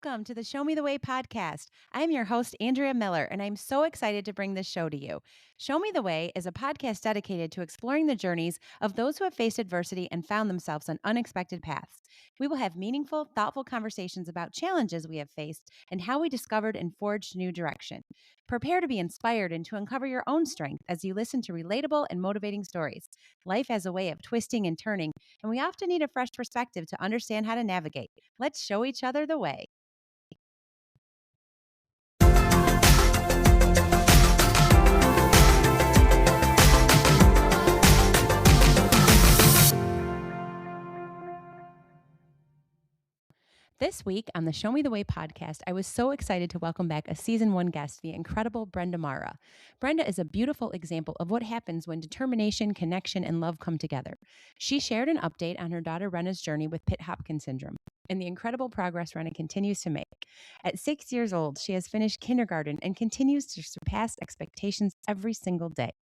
Welcome to the Show Me the Way podcast. I am your host, Andrea Miller, and I'm so excited to bring this show to you. Show Me the Way is a podcast dedicated to exploring the journeys of those who have faced adversity and found themselves on unexpected paths. We will have meaningful, thoughtful conversations about challenges we have faced and how we discovered and forged new direction. Prepare to be inspired and to uncover your own strength as you listen to relatable and motivating stories. Life has a way of twisting and turning, and we often need a fresh perspective to understand how to navigate. Let's show each other the way. This week on the Show Me the Way podcast, I was so excited to welcome back a season 1 guest, the incredible Brenda Marra. Brenda is a beautiful example of what happens when determination, connection, and love come together. She shared an update on her daughter Renna's journey with Pitt Hopkins syndrome and the incredible progress Renna continues to make. At 6 years old, she has finished kindergarten and continues to surpass expectations every single day.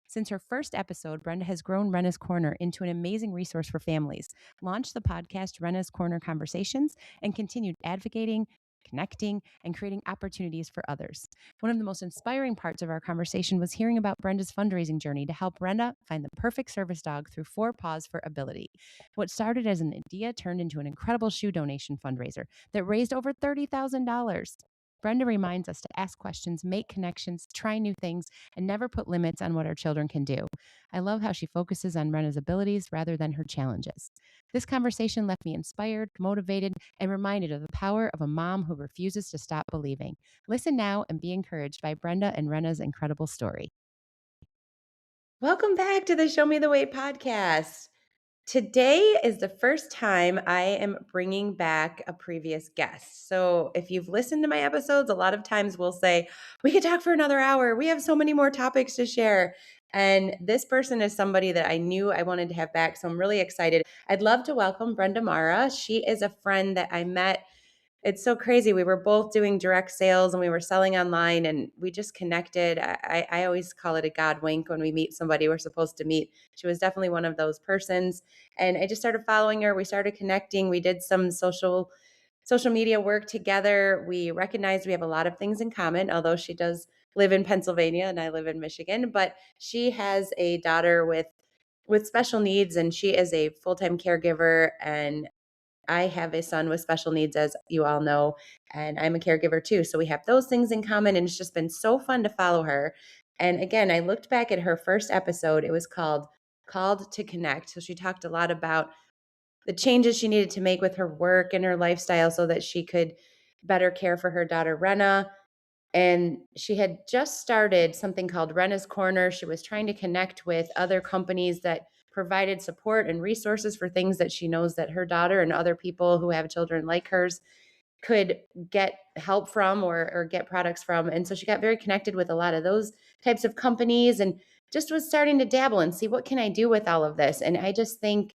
Since her first episode, Brenda has grown Renna's Corner into an amazing resource for families, launched the podcast Renna's Corner Conversations, and continued advocating, connecting, and creating opportunities for others. One of the most inspiring parts of our conversation was hearing about Brenda's fundraising journey to help Renna find the perfect service dog through 4paws for Ability. What started as an idea turned into an incredible shoe donation fundraiser that raised over $30,000. Brenda reminds us to ask questions, make connections, try new things, and never put limits on what our children can do. I love how she focuses on Renna's abilities rather than her challenges. This conversation left me inspired, motivated, and reminded of the power of a mom who refuses to stop believing. Listen now and be encouraged by Brenda and Renna's incredible story. Welcome back to the Show Me the Way podcast. Today is the first time I am bringing back a previous guest. So if you've listened to my episodes, a lot of times we'll say, we could talk for another hour. We have so many more topics to share. And this person is somebody that I knew I wanted to have back. So I'm really excited. I'd love to welcome Brenda Marra. She is a friend that I met. It's so crazy. We were both doing direct sales and we were selling online and we just connected. I always call it a God wink when we meet somebody we're supposed to meet. She was definitely one of those persons. And I just started following her. We started connecting. We did some social media work together. We recognized we have a lot of things in common, although she does live in Pennsylvania and I live in Michigan. But she has a daughter with special needs and she is a full-time caregiver, and I have a son with special needs, as you all know, and I'm a caregiver too. So we have those things in common, and it's just been so fun to follow her. And again, I looked back at her first episode. It was Called to Connect. So she talked a lot about the changes she needed to make with her work and her lifestyle so that she could better care for her daughter, Renna. And she had just started something called Renna's Corner. She was trying to connect with other companies that provided support and resources for things that she knows that her daughter and other people who have children like hers could get help from or get products from. And so she got very connected with a lot of those types of companies and just was starting to dabble and see what can I do with all of this. And I just think,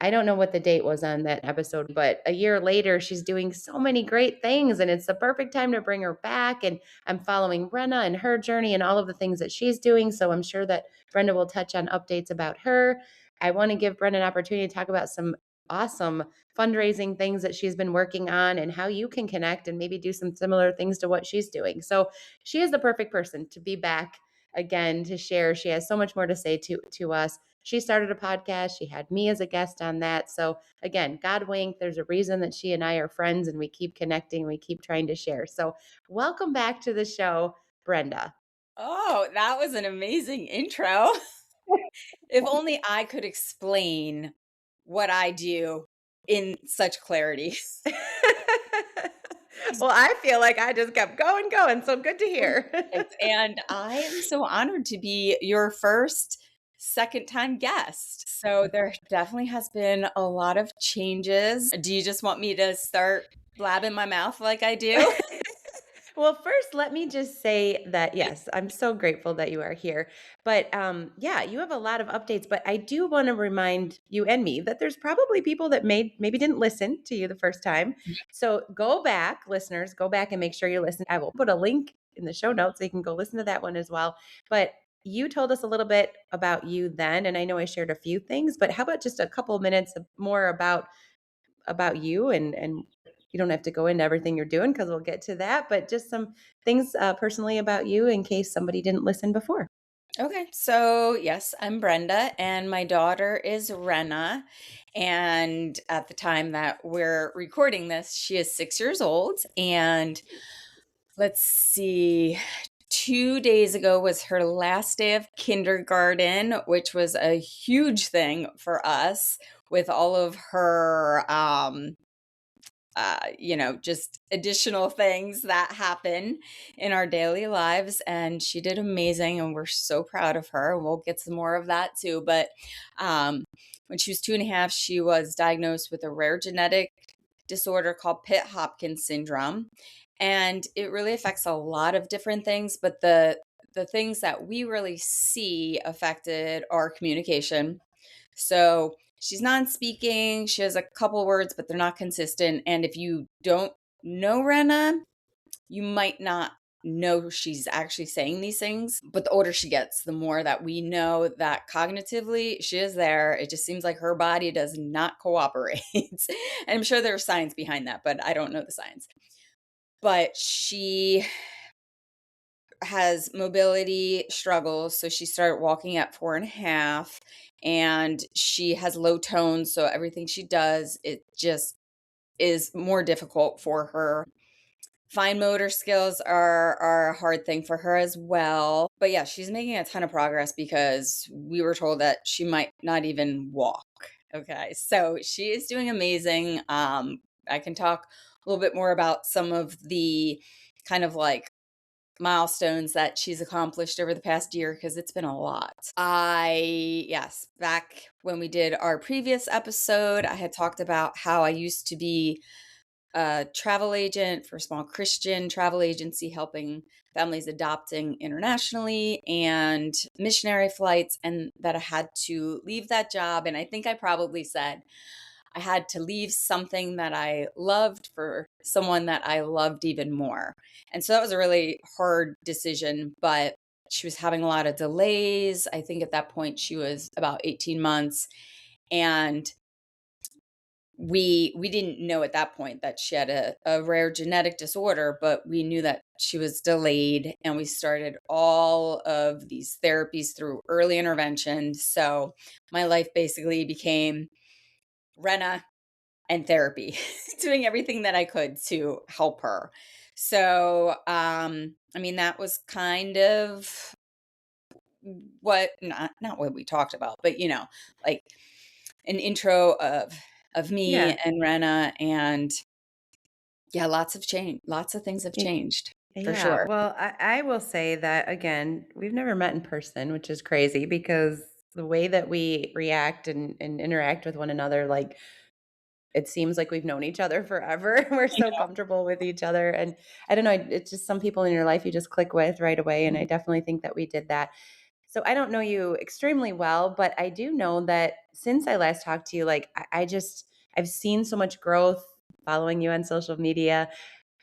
I don't know what the date was on that episode, but a year later, she's doing so many great things and it's the perfect time to bring her back. And I'm following Renna and her journey and all of the things that she's doing. So I'm sure that Brenda will touch on updates about her. I want to give Brenda an opportunity to talk about some awesome fundraising things that she's been working on and how you can connect and maybe do some similar things to what she's doing. So she is the perfect person to be back again to share. She has so much more to say to us. She started a podcast. She had me as a guest on that. So again, God wink, there's a reason that she and I are friends and we keep connecting. We keep trying to share. So welcome back to the show, Brenda. Oh, that was an amazing intro. If only I could explain what I do in such clarity. Well, I feel like I just kept going. So good to hear. And I am so honored to be your first second time guest. So there definitely has been a lot of changes. Do you just want me to start blabbing my mouth like I do? Well, first, let me just say that, yes, I'm so grateful that you are here. But yeah, you have a lot of updates. But I do want to remind you and me that there's probably people that maybe didn't listen to you the first time. So go back, listeners, go back and make sure you listen. I will put a link in the show notes so you can go listen to that one as well. But you told us a little bit about you then, and I know I shared a few things, but how about just a couple of minutes more about you and you don't have to go into everything you're doing because we'll get to that, but just some things personally about you in case somebody didn't listen before. Okay, so yes, I'm Brenda, and my daughter is Renna. And at the time that we're recording this, she is 6 years old. And let's see, 2 days ago was her last day of kindergarten, which was a huge thing for us with all of her just additional things that happen in our daily lives. And she did amazing, and we're so proud of her. We'll get some more of that too. But when she was 2.5, she was diagnosed with a rare genetic disorder called Pitt Hopkins syndrome. And it really affects a lot of different things, but the things that we really see affected are communication. So she's non-speaking. She has a couple words, but they're not consistent. And if you don't know Renna, you might not know she's actually saying these things. But the older she gets, the more that we know that cognitively she is there. It just seems like her body does not cooperate. And I'm sure there's science behind that, but I don't know the science. But she has mobility struggles. So she started walking at 4.5, and she has low tones. So everything she does, it just is more difficult for her. Fine motor skills are a hard thing for her as well. But yeah, she's making a ton of progress because we were told that she might not even walk. Okay. So she is doing amazing. I can talk a little bit more about some of the kind of like milestones that she's accomplished over the past year because it's been a lot. Yes, back when we did our previous episode, I had talked about how I used to be a travel agent for a small Christian travel agency helping families adopting internationally and missionary flights, and that I had to leave that job. And I think I probably said, I had to leave something that I loved for someone that I loved even more. And so that was a really hard decision, but she was having a lot of delays. I think at that point she was about 18 months, and we didn't know at that point that she had a rare genetic disorder, but we knew that she was delayed, and we started all of these therapies through early intervention. So my life basically became Renna and therapy, doing everything that I could to help her. So, I mean, that was kind of what not what we talked about, but like an intro of me Yeah. and Renna, and yeah, lots of change. Lots of things have changed for Yeah. sure. Well, I will say that again, we've never met in person, which is crazy because the way that we react and interact with one another, like it seems like we've known each other forever. We're so comfortable with each other. And I don't know, it's just some people in your life you just click with right away. And I definitely think that we did that. So I don't know you extremely well, but I do know that since I last talked to you, like I've seen so much growth following you on social media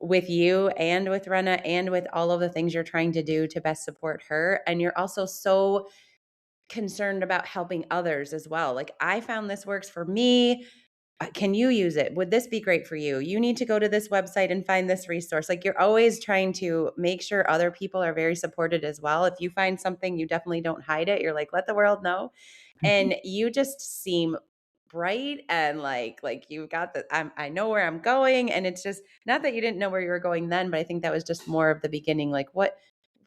with you and with Renna and with all of the things you're trying to do to best support her. And you're also so concerned about helping others as well. Like I found this works for me. Can you use it? Would this be great for you? You need to go to this website and find this resource. Like you're always trying to make sure other people are very supported as well. If you find something, you definitely don't hide it. You're like, let the world know. And you just seem bright and like you've got I know where I'm going. And it's just not that you didn't know where you were going then, but I think that was just more of the beginning. Like what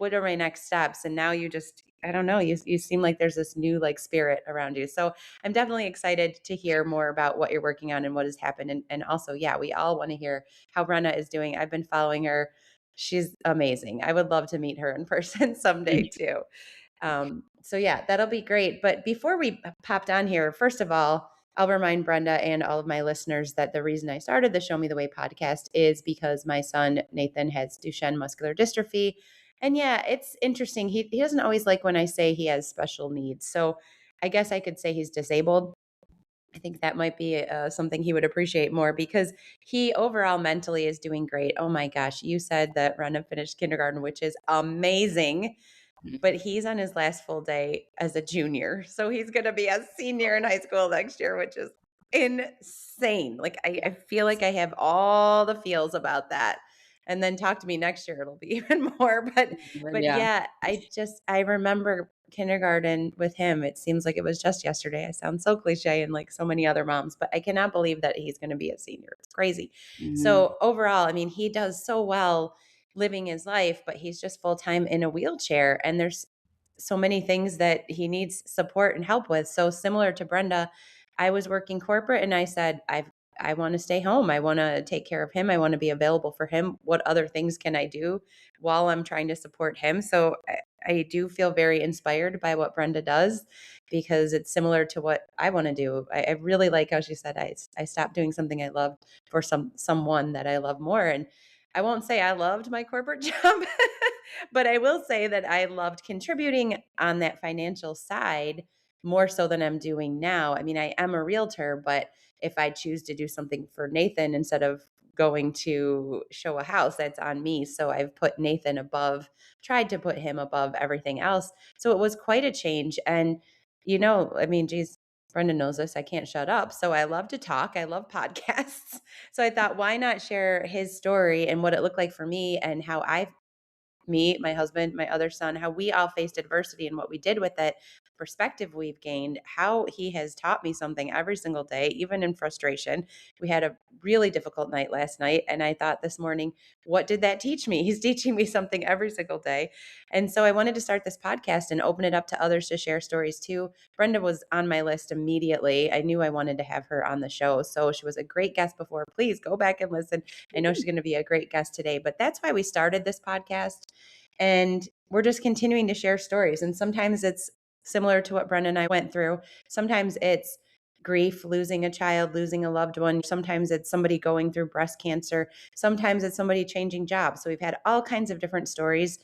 are my next steps? And now you just, I don't know, you seem like there's this new like spirit around you. So I'm definitely excited to hear more about what you're working on and what has happened. And also, yeah, we all want to hear how Brenna is doing. I've been following her. She's amazing. I would love to meet her in person someday too. So yeah, that'll be great. But before we popped on here, first of all, I'll remind Brenda and all of my listeners that the reason I started the Show Me the Way podcast is because my son Nathan has Duchenne muscular dystrophy. And yeah, it's interesting. He doesn't always like when I say he has special needs. So I guess I could say he's disabled. I think that might be something he would appreciate more because he overall mentally is doing great. Oh my gosh, you said that Rena finished kindergarten, which is amazing, but he's on his last full day as a junior. So he's going to be a senior in high school next year, which is insane. Like I feel like I have all the feels about that. And then talk to me next year, it'll be even more. But Yeah. yeah, I remember kindergarten with him. It seems like it was just yesterday. I sound so cliche and like so many other moms, but I cannot believe that he's going to be a senior. It's crazy. Mhm. So overall, I mean, he does so well living his life, but he's just full time in a wheelchair. And there's so many things that he needs support and help with. So similar to Brenda, I was working corporate and I said, I want to stay home. I want to take care of him. I want to be available for him. What other things can I do while I'm trying to support him? So I do feel very inspired by what Brenda does because it's similar to what I want to do. I really like how she said I stopped doing something I loved for someone that I love more. And I won't say I loved my corporate job, but I will say that I loved contributing on that financial side more so than I'm doing now. I mean, I am a realtor, but if I choose to do something for Nathan instead of going to show a house, that's on me. So I've put Nathan above, tried to put him above everything else. So it was quite a change. And, I mean, geez, Brendan knows this. I can't shut up. So I love to talk. I love podcasts. So I thought, why not share his story and what it looked like for me and how me, my husband, my other son, how we all faced adversity and what we did with it, perspective we've gained, how he has taught me something every single day, even in frustration. We had a really difficult night last night. And I thought this morning, what did that teach me? He's teaching me something every single day. And so I wanted to start this podcast and open it up to others to share stories too. Brenda was on my list immediately. I knew I wanted to have her on the show. So she was a great guest before. Please go back and listen. I know she's going to be a great guest today, but that's why we started this podcast. And we're just continuing to share stories. And sometimes it's similar to what Brenda and I went through. Sometimes it's grief, losing a child, losing a loved one. Sometimes it's somebody going through breast cancer. Sometimes it's somebody changing jobs. So we've had all kinds of different stories.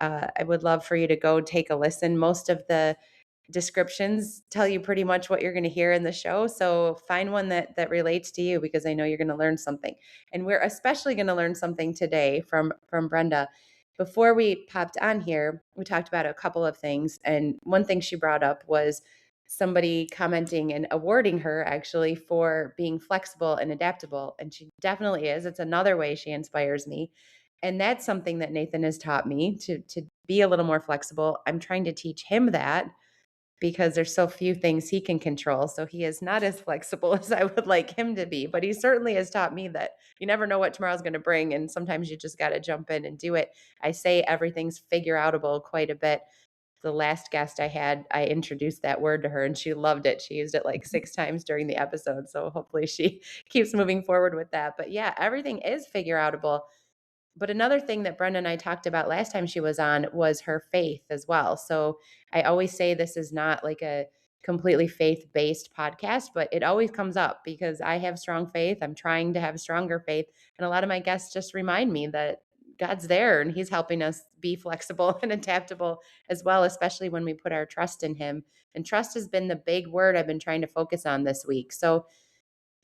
I would love for you to go take a listen. Most of the descriptions tell you pretty much what you're going to hear in the show. So find one that relates to you because I know you're going to learn something. And we're especially going to learn something today from Brenda. Before we popped on here, we talked about a couple of things. And one thing she brought up was somebody commenting and awarding her actually for being flexible and adaptable. And she definitely is. It's another way she inspires me. And that's something that Nathan has taught me to be a little more flexible. I'm trying to teach him that because there's so few things he can control. So he is not as flexible as I would like him to be. But he certainly has taught me that you never know what tomorrow's going to bring. And sometimes you just got to jump in and do it. I say everything's figure outable quite a bit. The last guest I had, I introduced that word to her and she loved it. She used it like 6 times during the episode. So hopefully she keeps moving forward with that. But yeah, everything is figure outable. But another thing that Brenda and I talked about last time she was on was her faith as well. So I always say this is not like a completely faith-based podcast, but it always comes up because I have strong faith. I'm trying to have stronger faith. And a lot of my guests just remind me that God's there and he's helping us be flexible and adaptable as well, especially when we put our trust in him. And trust has been the big word I've been trying to focus on this week. So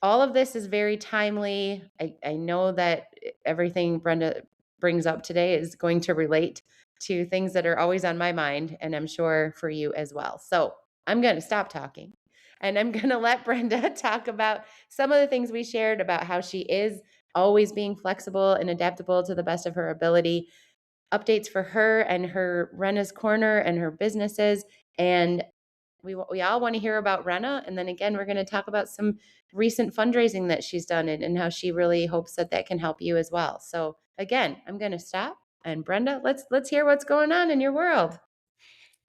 all of this is very timely. I know that everything Brenda brings up today is going to relate to things that are always on my mind, and I'm sure for you as well. So I'm going to stop talking and I'm going to let Brenda talk about some of the things we shared about how she is always being flexible and adaptable to the best of her ability, updates for her and her Renna's Corner and her businesses. And we all want to hear about Renna. And then again, we're going to talk about some recent fundraising that she's done and how she really hopes that that can help you as well. So again, I'm going to stop. And Brenda, let's hear what's going on in your world.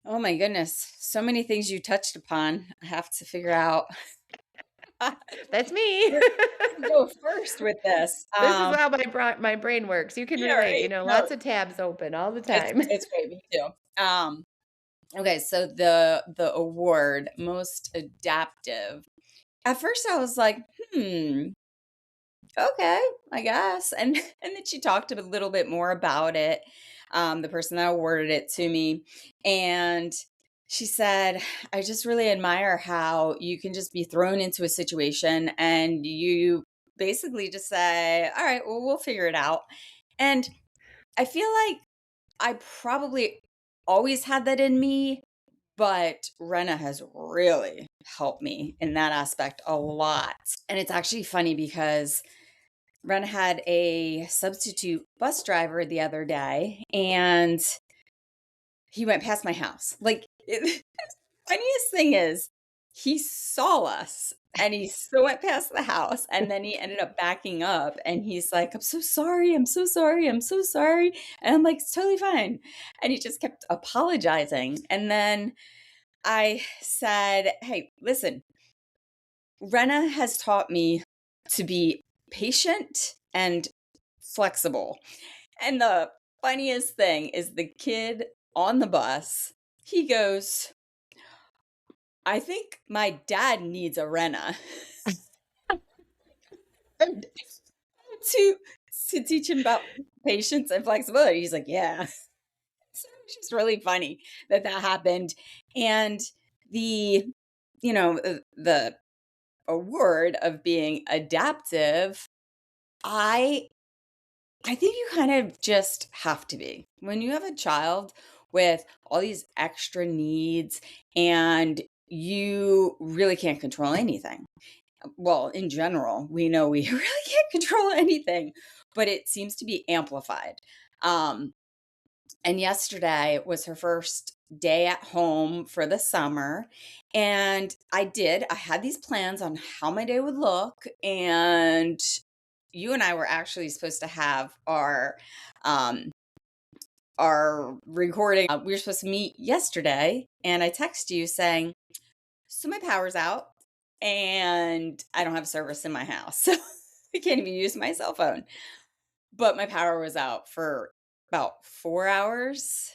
Oh my goodness. So many things you touched upon. I have to figure out That's me. where to go first with this. This is how my brain works. You can Yeah, relate, right. No, lots of tabs open all the it's time. it's great. Me too. Okay, so the award most adaptive. At first I was like, okay, I guess. And and then she talked a little bit more about it, the person that awarded it to me. And she said, I just really admire how you can just be thrown into a situation and you basically just say, all right, well, we'll figure it out. And I feel like I probably always had that in me, but Renna has really help me in that aspect a lot. And it's actually funny because Renna had a substitute bus driver the other day, and he went past my house. Like, funniest thing is, he saw us and he still went past the house, and then he ended up backing up and he's like, "I'm so sorry. I'm so sorry. I'm so sorry." And I'm like, "It's totally fine." And he just kept apologizing. And then I said, "Hey, listen, Renna has taught me to be patient and flexible." And the funniest thing is the kid on the bus, he goes, "I think my dad needs a Renna." to to teach him about patience and flexibility. He's like, "Yeah." So it's just really funny that that happened. And the, the award of being adaptive, I I think you kind of just have to be. When you have a child with all these extra needs and you really can't control anything. Well, in general, we know we really can't control anything, but it seems to be amplified. Um, and yesterday was her first day at home for the summer. And I had these plans on how my day would look. And you and I were actually supposed to have um, our recording. We were supposed to meet yesterday. And I texted you saying, "So my power's out and I don't have service in my house." So I can't even use my cell phone. But my power was out for about 4 hours.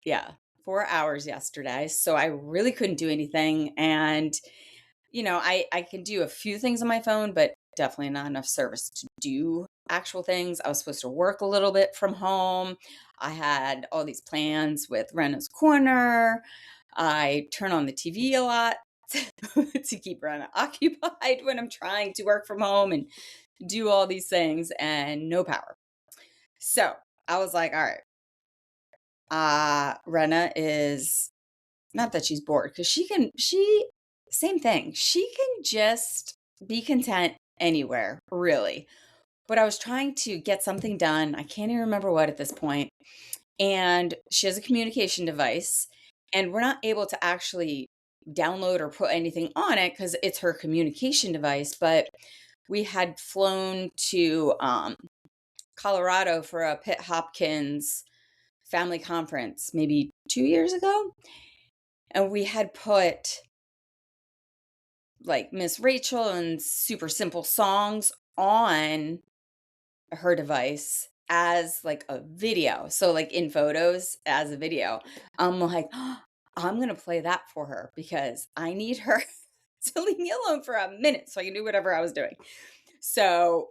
Yeah, 4 hours yesterday. So I really couldn't do anything. And, I can do a few things on my phone, but definitely not enough service to do actual things. I was supposed to work a little bit from home. I had all these plans with Renna's Corner. I turn on the TV a lot to keep Renna occupied when I'm trying to work from home and do all these things, and no power. So I was like, all right, Renna is not that she's bored because same thing. She can just be content anywhere, really. But I was trying to get something done. I can't even remember what at this point. And she has a communication device, and we're not able to actually download or put anything on it because it's her communication device. But we had flown to Colorado for a Pitt Hopkins family conference maybe 2 years ago. And we had put like Miss Rachel and super simple songs on her device as like a video. So like in photos as a video. I'm like, I'm going to play that for her because I need her to leave me alone for a minute so I can do whatever I was doing. So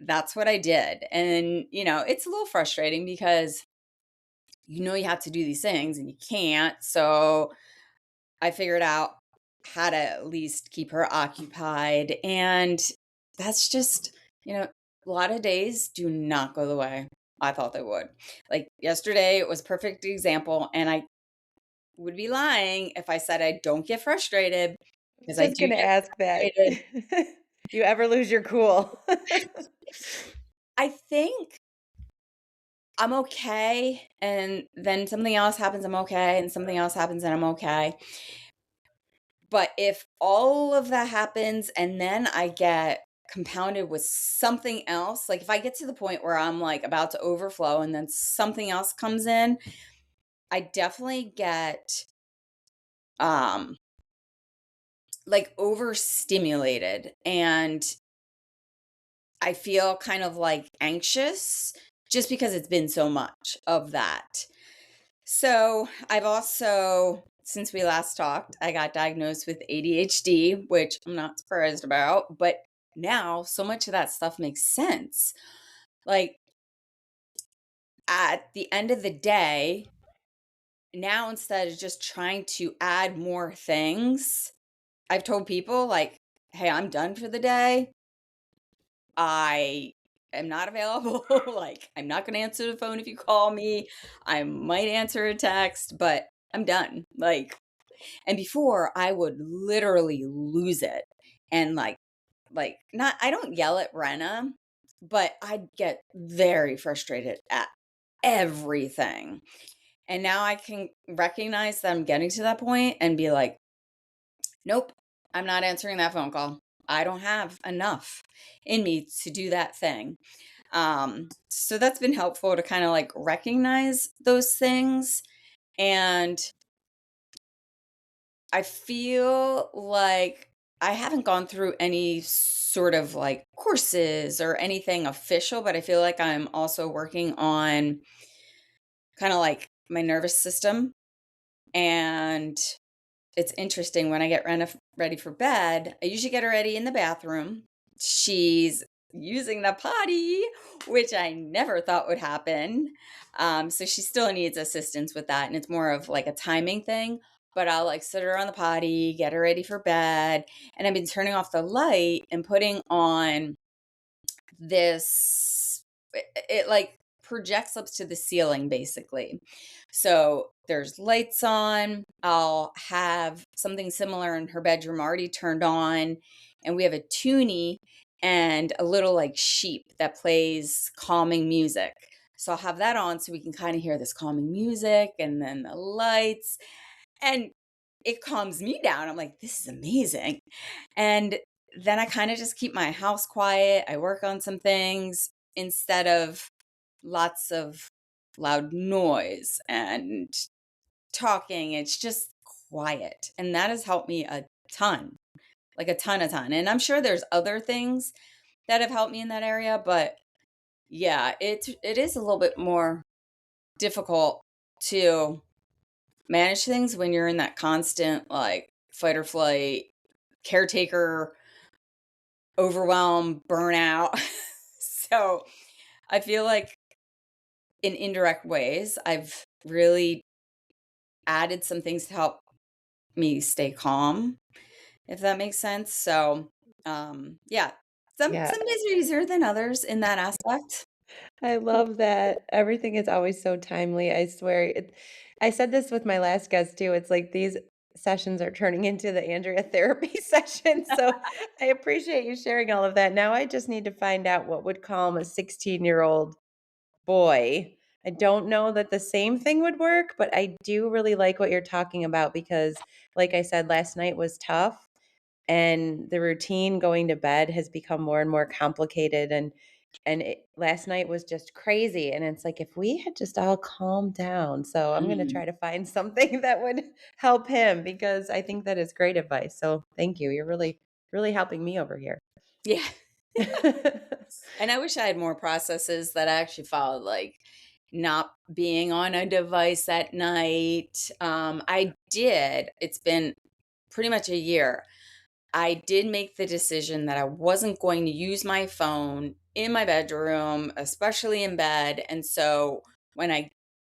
that's what I did. And, it's a little frustrating because you have to do these things and you can't. So I figured out how to at least keep her occupied. And that's just, a lot of days do not go the way I thought they would. Like yesterday, it was a perfect example. And I would be lying if I said I don't get frustrated because I Just do gonna get ask that. frustrated. Do you ever lose your cool? I think I'm okay. And then something else happens, I'm okay. And something else happens, and I'm okay. But if all of that happens and then I get compounded with something else, like if I get to the point where I'm like about to overflow and then something else comes in, I definitely get um like overstimulated, and I feel kind of like anxious just because it's been so much of that. So I've also, since we last talked, I got diagnosed with ADHD, which I'm not surprised about, but now so much of that stuff makes sense. Like at the end of the day, now instead of just trying to add more things, I've told people like, "Hey, I'm done for the day. I am not available. Like, I'm not going to answer the phone if you call me. I might answer a text, but I'm done." Like, And before I would literally lose it and not, I don't yell at Renna, but I'd get very frustrated at everything. And now I can recognize that I'm getting to that point and be like, nope, I'm not answering that phone call. I don't have enough in me to do that thing. So that's been helpful to kind of like recognize those things. And I feel like I haven't gone through any sort of like courses or anything official, but I feel like I'm also working on kind of like my nervous system. And it's interesting when I get Renna ready for bed, I usually get her ready in the bathroom. She's using the potty, which I never thought would happen. So she still needs assistance with that. And it's more of like a timing thing. But I'll like sit her on the potty, get her ready for bed. And I've been turning off the light and putting on this, it like projects up to the ceiling basically. So there's lights on. I'll have something similar in her bedroom already turned on. And we have a toonie and a little like sheep that plays calming music. So I'll have that on so we can kind of hear this calming music and then the lights. And it calms me down. I'm like, this is amazing. And then I kind of just keep my house quiet. I work on some things instead of lots of loud noise and talking. It's just quiet. And that has helped me a ton, like a ton, a ton. And I'm sure there's other things that have helped me in that area, but yeah, it is a little bit more difficult to manage things when you're in that constant like fight or flight, caretaker, overwhelm, burnout. So I feel like in indirect ways, I've really added some things to help me stay calm, if that makes sense. So, yeah, Yeah, some days are easier than others in that aspect. I love that. Everything is always so timely. I swear. I said this with my last guest too. It's like these sessions are turning into the Andrea therapy session. So I appreciate you sharing all of that. Now I just need to find out what would calm a 16-year-old boy. I don't know that the same thing would work, but I do really like what you're talking about because, like I said, last night was tough and the routine going to bed has become more and more complicated last night was just crazy and it's like if we had just all calmed down. So I'm going to Mm, try to find something that would help him because I think that is great advice. So thank you. You're really helping me over here. yeah. And I wish I had more processes that I actually followed, like not being on a device at night. I did. It's been pretty much a year. I did make the decision that I wasn't going to use my phone in my bedroom, especially in bed. And so when I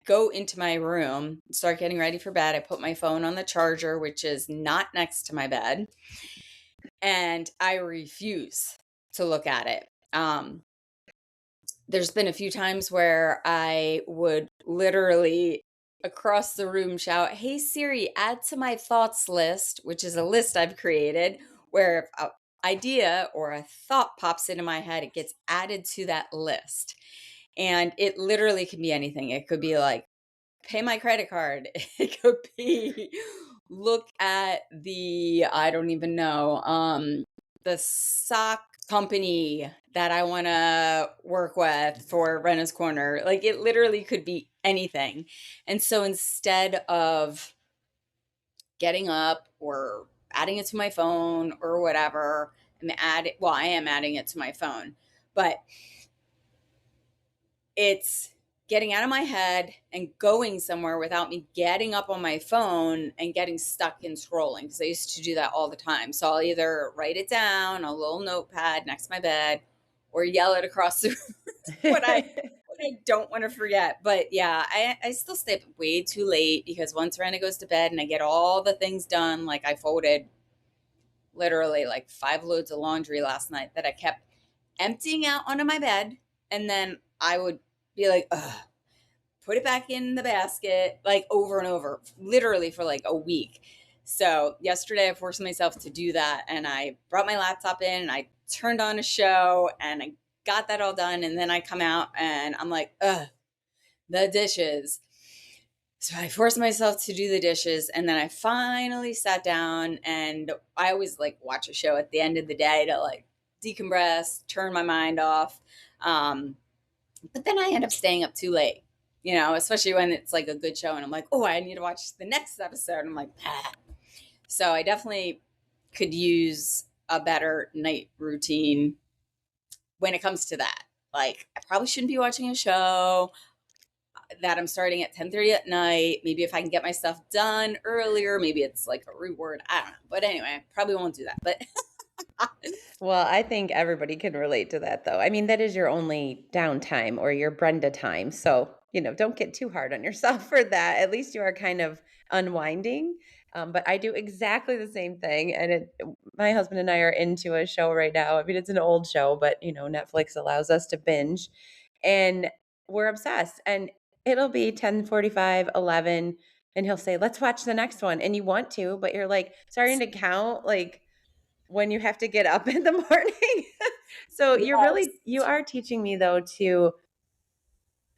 go into my room, start getting ready for bed, I put my phone on the charger, which is not next to my bed, and I refuse to look at it. There's been a few times where I would literally across the room shout, "Hey Siri, add to my thoughts list," which is a list I've created where if an idea or a thought pops into my head, it gets added to that list. And it literally can be anything. It could be like, pay my credit card. It could be look at the, I don't even know, the sock company that I want to work with for Renna's Corner. Like it literally could be anything. And so instead of getting up or adding it to my phone or whatever, I am adding it to my phone, but it's getting out of my head and going somewhere without me getting up on my phone and getting stuck in scrolling, because I used to do that all the time. So I'll either write it down, a little notepad next to my bed, or yell it across the room what I don't want to forget. But yeah, I still stay up way too late because once Renna goes to bed and I get all the things done, like I folded literally like 5 loads of laundry last night that I kept emptying out onto my bed, and then I would be like, ugh, put it back in the basket, like over and over, literally for like a week. So yesterday I forced myself to do that, and I brought my laptop in and I turned on a show and I got that all done. And then I come out and I'm like, ugh, the dishes. So I forced myself to do the dishes, and then I finally sat down, and I always like watch a show at the end of the day to like decompress, turn my mind off. Um, but then I end up staying up too late, especially when it's like a good show and I'm like, oh, I need to watch the next episode. I'm like, ah. So I definitely could use a better night routine when it comes to that. Like, I probably shouldn't be watching a show that I'm starting at 10:30 at night. Maybe if I can get my stuff done earlier, maybe it's like a reward. I don't know. But anyway, I probably won't do that. But Well, I think everybody can relate to that, though. I mean, that is your only downtime or your Brenda time. So, don't get too hard on yourself for that. At least you are kind of unwinding. But I do exactly the same thing. And my husband and I are into a show right now. I mean, it's an old show, but, Netflix allows us to binge. And we're obsessed. And it'll be 10:45, 11, and he'll say, let's watch the next one. And you want to, but you're like starting to count, like, when you have to get up in the morning. So yes. you are teaching me though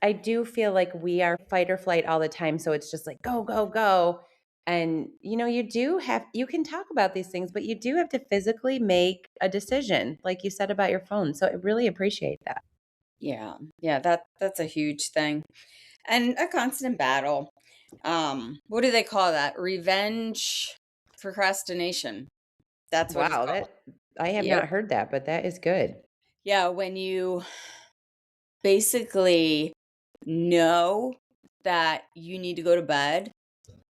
I do feel like we are fight or flight all the time. So it's just like, go, go, go. And you can talk about these things, but you do have to physically make a decision, like you said about your phone. So I really appreciate that. Yeah. Yeah, that's a huge thing. And a constant battle. What do they call that? Revenge procrastination. That's what it's Wow, called. I have Yep. not heard that, but that is good. Yeah, when you basically know that you need to go to bed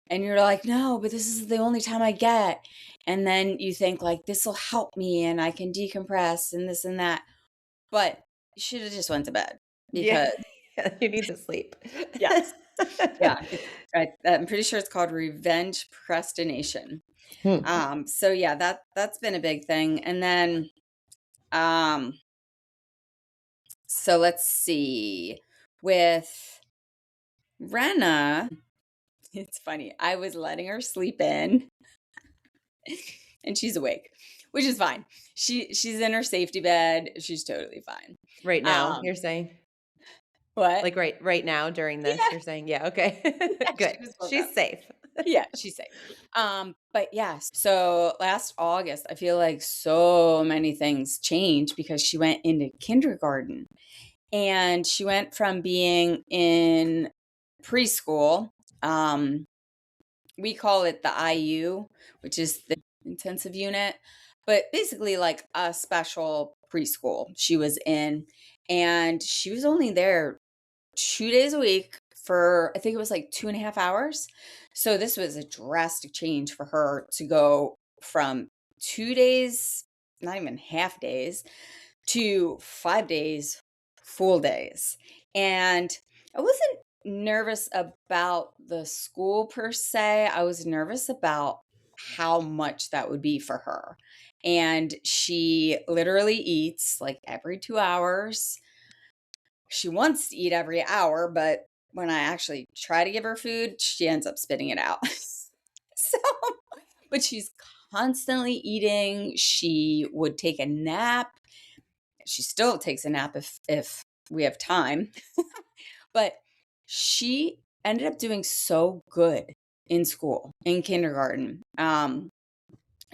and you're like, no, but this is the only time I get. And then you think like this will help me and I can decompress and this and that. But you should have just went to bed Yeah. because You need to sleep. yes. Yeah, I'm pretty sure it's called revenge procrastination. Hmm. So yeah, that's been a big thing. And then um so let's see. With Renna, it's funny. I was letting her sleep in and she's awake, which is fine. She's in her safety bed. She's totally fine. Right now, Um you're saying? what? Like right now during this, Yeah, you're saying? Yeah, okay. yeah, Good. she just woke up. She's safe. Yeah, she's safe. But yes, so last August, I feel like so many things changed because she went into kindergarten. And she went from being in preschool, we call it the IU, which is the intensive unit, but basically like a special preschool she was in. And she was only there 2 days a week for, I think it was like 2.5 hours. So this was a drastic change for her to go from 2 days, not even half days, to 5 days, full days. And I wasn't nervous about the school per se. I was nervous about how much that would be for her. And she literally eats like every 2 hours. She wants to eat every hour, but when I actually try to give her food, she ends up spitting it out. So, but she's constantly eating. She would take a nap. She still takes a nap if we have time. But she ended up doing so good in school, in kindergarten.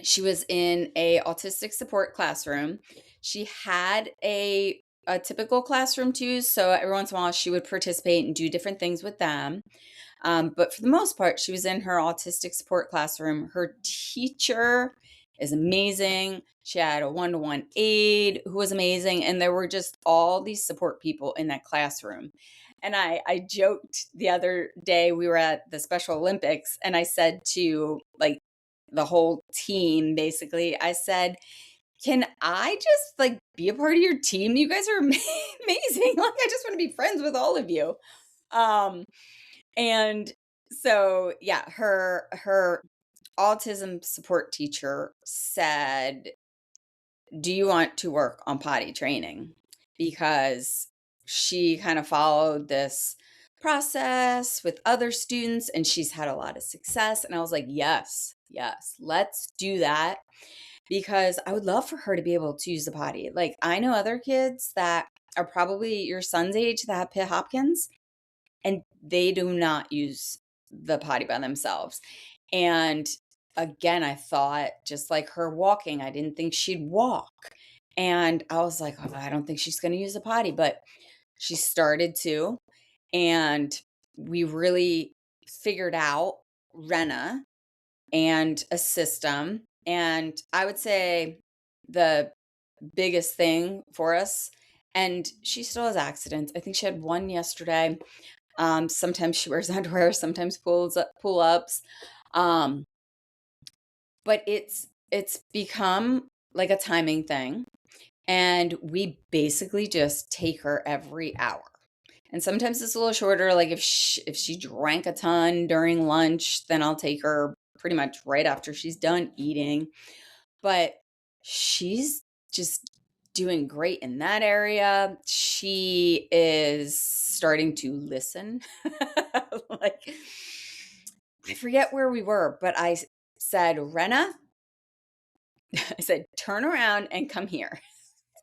She was in a autistic support classroom. She had a typical classroom too, so every once in a while she would participate and do different things with them. But for the most part, she was in her autistic support classroom. Her teacher is amazing. She had a one-to-one aide who was amazing, and there were just all these support people in that classroom. And I joked the other day, we were at the Special Olympics, and I said to like the whole team, basically, I said, can I just like be a part of your team? You guys are amazing. Like, I just want to be friends with all of you. Um, and so yeah, her autism support teacher said, "Do you want to work on potty training?" Because she kind of followed this process with other students, and she's had a lot of success. And I was like, yes, yes, let's do that, because I would love for her to be able to use the potty. Like, I know other kids that are probably your son's age that have Pitt Hopkins, and they do not use the potty by themselves. And again, I thought, just like her walking, I didn't think she'd walk. And I was like, oh, I don't think she's going to use the potty, but she started to. And we really figured out Renna and a system. And I would say the biggest thing for us, and she still has accidents. I think she had one yesterday. Sometimes she wears underwear, sometimes pull ups. Um, but it's become like a timing thing, and we basically just take her every hour. And sometimes it's a little shorter. Like if she drank a ton during lunch, then I'll take her pretty much right after she's done eating. But she's just doing great in that area. She is starting to listen. Like, I forget where we were, but I said, Renna, I said, turn around and come here.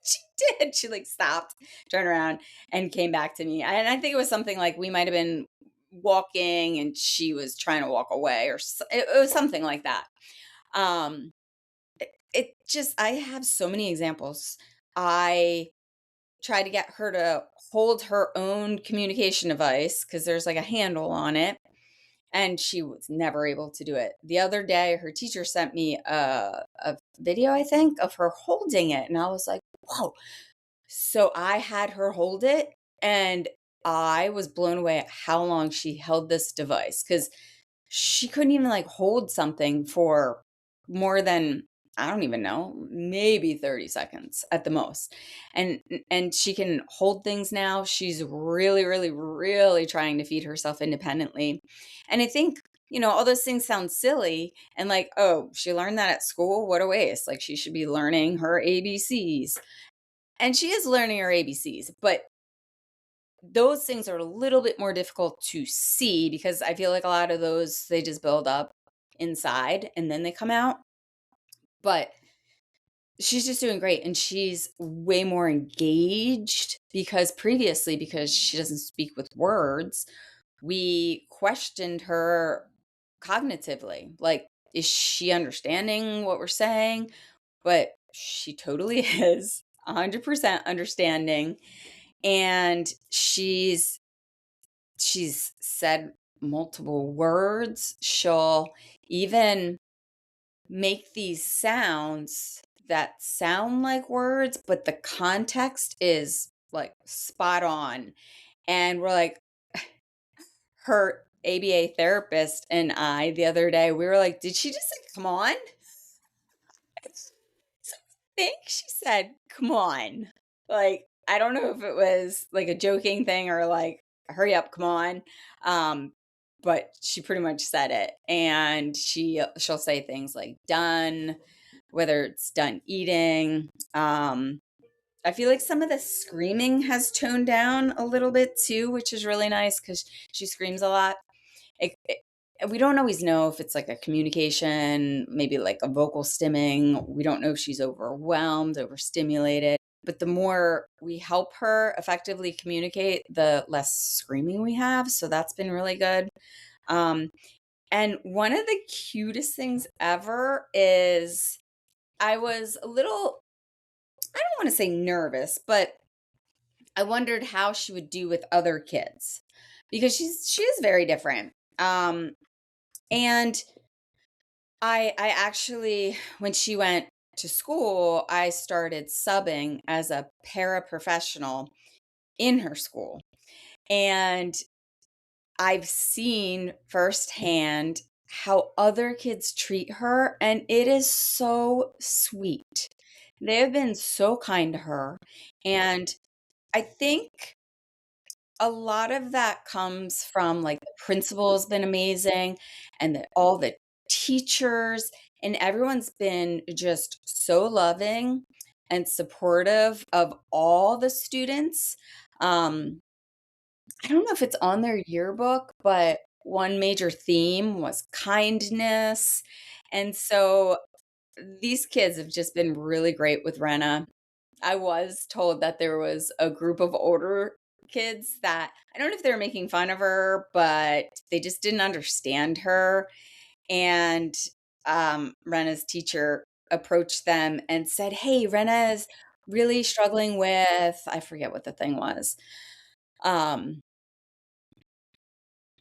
She did. She like stopped, turned around, and came back to me. And I think it was something like we might have been walking and she was trying to walk away, or it was something like that. Um, it just, I have so many examples. I try to get her to hold her own communication device because there's like a handle on it, and she was never able to do it. The other day, her teacher sent me a video, I think, of her holding it, and I was like, whoa. So I had her hold it, and I was blown away at how long she held this device, because she couldn't even like hold something for more than, I don't even know, maybe 30 seconds at the most. And she can hold things now. She's really, really, really trying to feed herself independently. And I think, all those things sound silly and like, oh, she learned that at school. What a waste. Like, she should be learning her ABCs. And she is learning her ABCs, but those things are a little bit more difficult to see, because I feel like a lot of those, they just build up inside and then they come out. But she's just doing great, and she's way more engaged, because previously, because she doesn't speak with words, we questioned her cognitively. Like, is she understanding what we're saying? But she totally is 100% understanding. And she's said multiple words. She'll even make these sounds that sound like words, but the context is like spot on. And we're like, her ABA therapist and I, the other day, we were like, did she just say, come on? So I think she said, come on. Like, I don't know if it was like a joking thing or like, hurry up, come on. But she pretty much said it. And she'll say things like done, whether it's done eating. I feel like some of the screaming has toned down a little bit too, which is really nice because she screams a lot. We don't always know if it's like a communication, maybe like a vocal stimming. We don't know if she's overwhelmed, overstimulated. But the more we help her effectively communicate, the less screaming we have. So that's been really good. And one of the cutest things ever is, I was a little, I don't want to say nervous, but I wondered how she would do with other kids, because she is very different. And I actually, when she went to school, I started subbing as a paraprofessional in her school. And I've seen firsthand how other kids treat her, and it is so sweet. They have been so kind to her. And I think a lot of that comes from, like, the principal's been amazing, and all the teachers, and everyone's been just so loving and supportive of all the students. Um, I don't know if it's on their yearbook, but one major theme was kindness. And so these kids have just been really great with Renna. I was told that there was a group of older kids that I don't know if they were making fun of her, but they just didn't understand her. And Renna's teacher approached them and said, "Hey, Renna is really struggling with," I forget what the thing was. Um,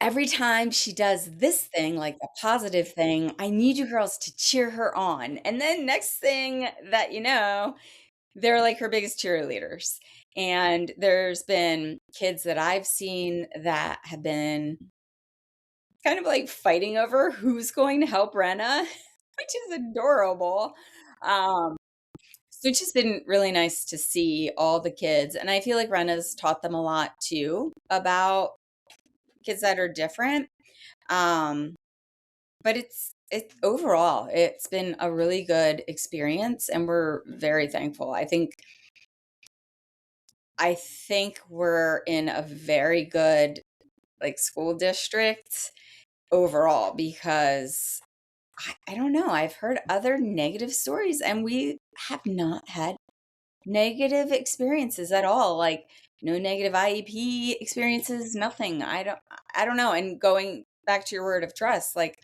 Every time she does this thing, like a positive thing, I need you girls to cheer her on. And then next thing that you know, they're like her biggest cheerleaders. And there's been kids that I've seen that have been kind of like fighting over who's going to help Renna, which is adorable. Um, so it's just been really nice to see all the kids. And I feel like Renna's taught them a lot too about kids that are different. Um, but it's overall, it's been a really good experience and we're very thankful. I think we're in a very good like school district overall because I don't know. I've heard other negative stories and we have not had negative experiences at all. Like no negative IEP experiences, nothing. I don't know. And going back to your word of trust, like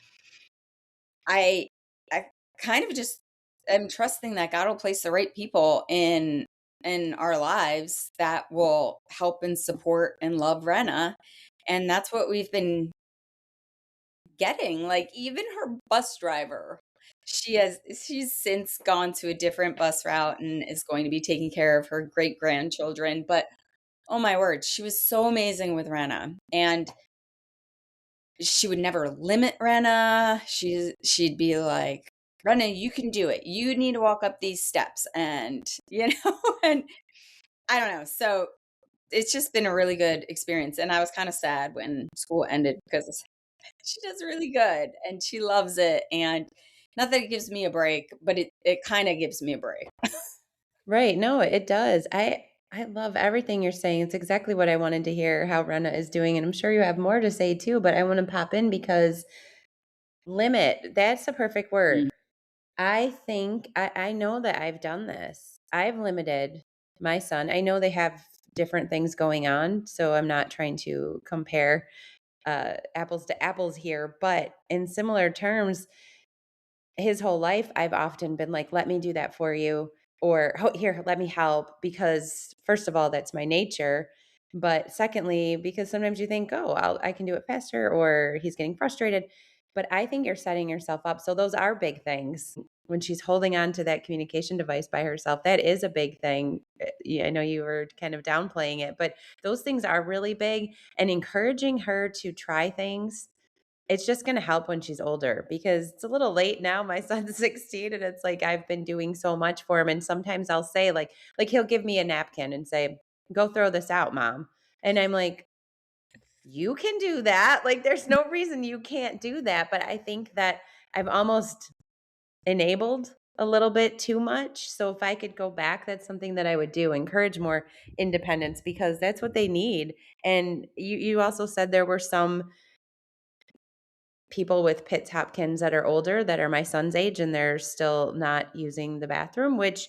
I I kind of just am trusting that God will place the right people in our lives that will help and support and love Renna. And that's what we've been getting. Like even her bus driver, she's since gone to a different bus route and is going to be taking care of her great grandchildren. But oh my word, she was so amazing with Renna. And she would never limit Renna. She'd be like, "Renna, you can do it. You need to walk up these steps." And, and I don't know. So it's just been a really good experience. And I was kind of sad when school ended because she does really good and she loves it. And not that it gives me a break, but it kind of gives me a break. Right. No, it does. I love everything you're saying. It's exactly what I wanted to hear how Renna is doing. And I'm sure you have more to say too, but I want to pop in because limit, that's the perfect Mm. word. I think I know that I've done this. I've limited my son. I know they have different things going on, so I'm not trying to compare apples to apples here, but in similar terms, his whole life, I've often been like, "Let me do that for you," or Here, let me help," because first of all, that's my nature, but secondly, because sometimes you think, "Oh, I can do it faster," or he's getting frustrated, but I think you're setting yourself up. So those are big things. When she's holding on to that communication device by herself, that is a big thing. Yeah, I know you were kind of downplaying it, but those things are really big, and encouraging her to try things, it's just gonna help when she's older because it's a little late now. My son's 16 and it's like I've been doing so much for him, and sometimes I'll say like he'll give me a napkin and say, "Go throw this out, mom." And I'm like, "You can do that." Like there's no reason you can't do that, but I think that I've almost enabled a little bit too much. So if I could go back, that's something that I would do. Encourage more independence because that's what they need. And you also said there were some people with Pitt Hopkins that are older that are my son's age and they're still not using the bathroom, which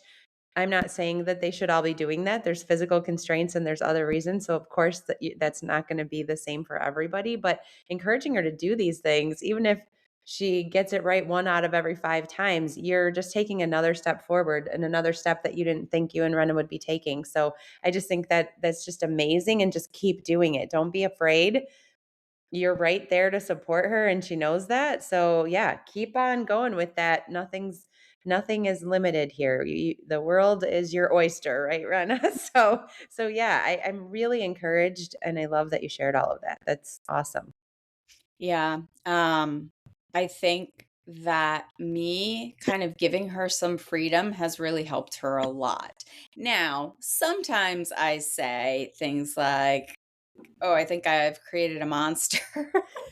I'm not saying that they should all be doing that. There's physical constraints and there's other reasons. So of course that's not going to be the same for everybody, but encouraging her to do these things, even if she gets it right one out of every 5 times, you're just taking another step forward and another step that you didn't think you and Renna would be taking. So I just think that that's just amazing and just keep doing it. Don't be afraid. You're right there to support her and she knows that. So, yeah, keep on going with that. Nothing is limited here. The world is your oyster, right, Rana? So yeah, I'm really encouraged and I love that you shared all of that. That's awesome. Yeah. I think that me kind of giving her some freedom has really helped her a lot. Now, sometimes I say things like, "Oh, I think I've created a monster."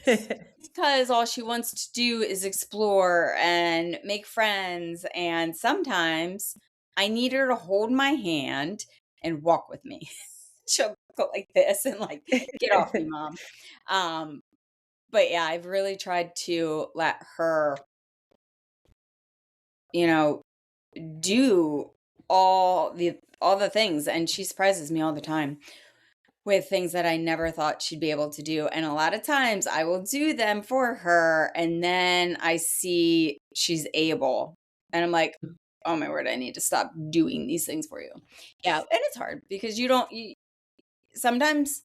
Because all she wants to do is explore and make friends. And sometimes I need her to hold my hand and walk with me. she'll go like this and like, "Get off me, mom." Um, but yeah, I've really tried to let her, you know, do all the things, and she surprises me all the time with things that I never thought she'd be able to do, and a lot of times I will do them for her, and then I see she's able, and I'm like, "Oh my word, I need to stop doing these things for you." Yeah, and it's hard because you sometimes,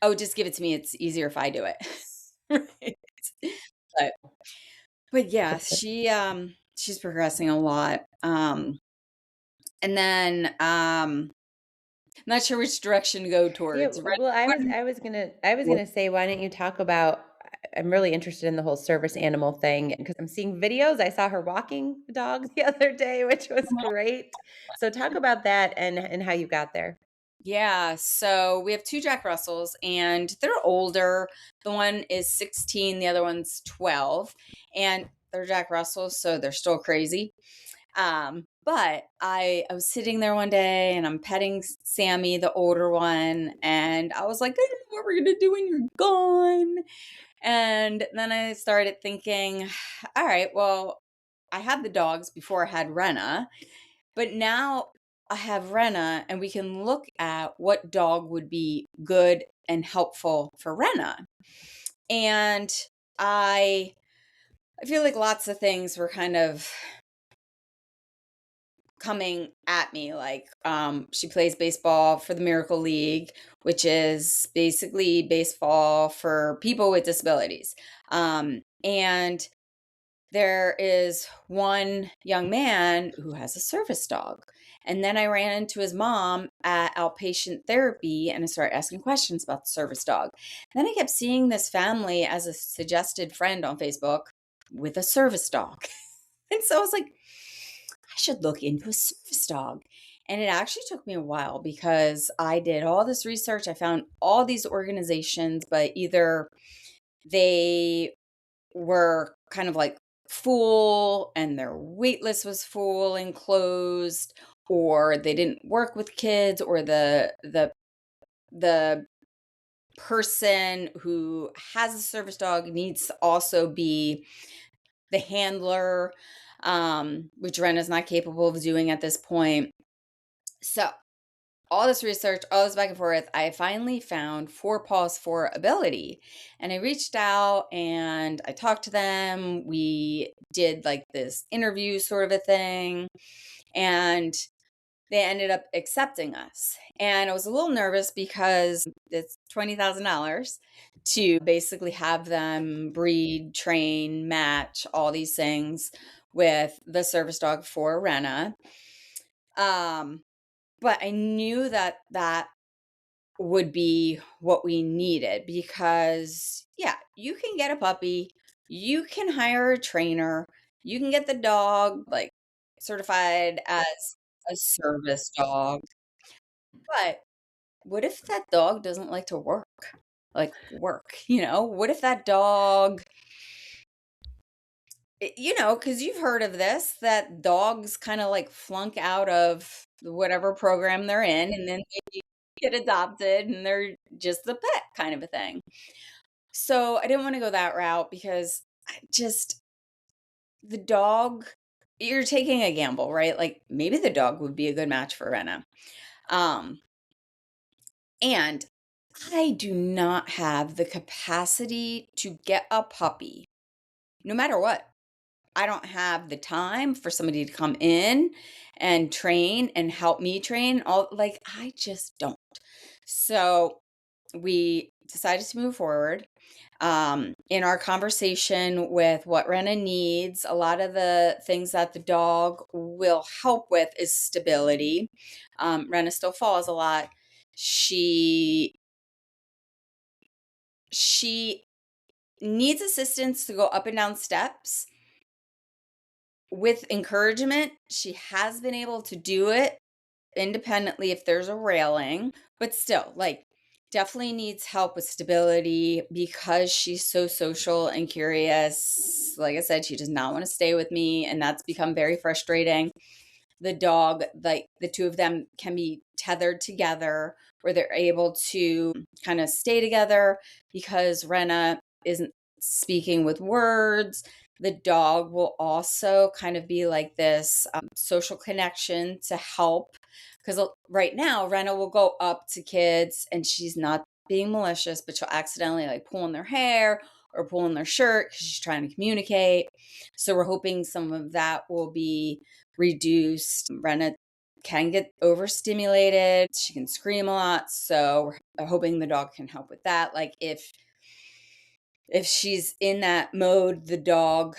"Oh, just give it to me, it's easier if I do it." Right? But but yeah, That's she's progressing a lot, and then, not sure which direction to go Yeah, towards, right? well, I was gonna say, why don't you talk about I'm really interested in the whole service animal thing because I'm seeing videos. I saw her walking the dog the other day, which was great. So talk about that and how you got there. Yeah, so we have 2 Jack Russells, and they're older. The one is 16, the other one's 12, and they're Jack Russells, so they're still crazy. But I was sitting there one day, and I'm petting Sammy, the older one, and I was like, "I don't know what we're gonna do when you're gone." And then I started thinking, "All right, well, I had the dogs before I had Renna, but now I have Renna, and we can look at what dog would be good and helpful for Renna." And I I feel like lots of things were kind of coming at me. Like, she plays baseball for the Miracle League, which is basically baseball for people with disabilities. And there is one young man who has a service dog. And then I ran into his mom at outpatient therapy, and I started asking questions about the service dog. Then I kept seeing this family as a suggested friend on Facebook with a service dog. And so I was like, I should look into a service dog. And it actually took me a while because I did all this research. I found all these organizations, but either they were kind of like full and their wait list was full and closed, or they didn't work with kids, or the person who has a service dog needs to also be the handler, which Ren is not capable of doing at this point. So all this research, all this back and forth, I finally found Four Paws for Ability. And I reached out and I talked to them. We did like this interview sort of a thing. And they ended up accepting us. And I was a little nervous because it's $20,000 to basically have them breed, train, match, all these things with the service dog for Renna. Um, but I knew that that would be what we needed because, yeah, you can get a puppy, you can hire a trainer, you can get the dog like certified as a service dog. But what if that dog doesn't like to work? Like work, What if that dog, because you've heard of this, that dogs kind of like flunk out of whatever program they're in and then they get adopted and they're just the pet kind of a thing. So I didn't want to go that route because the dog, you're taking a gamble, right? Like maybe the dog would be a good match for Renna. Um, and I do not have the capacity to get a puppy, no matter what. I don't have the time for somebody to come in and train and help me train. All like I just don't. So we decided to move forward. In our conversation with what Renna needs, a lot of the things that the dog will help with is stability. Renna still falls a lot. She needs assistance to go up and down steps. With encouragement, she has been able to do it independently if there's a railing, but still, like, definitely needs help with stability because she's so social and curious. Like I said, she does not want to stay with me, and that's become very frustrating. the dog, like the two of them can be tethered together where they're able to kind of stay together because Renna isn't speaking with words. The dog will also kind of be like this social connection to help. Because right now, Renna will go up to kids and she's not being malicious, but she'll accidentally like pull in their hair or pull in their shirt because she's trying to communicate. So we're hoping some of that will be reduced. Renna can get overstimulated. She can scream a lot. So we're hoping the dog can help with that. Like if she's in that mode, the dog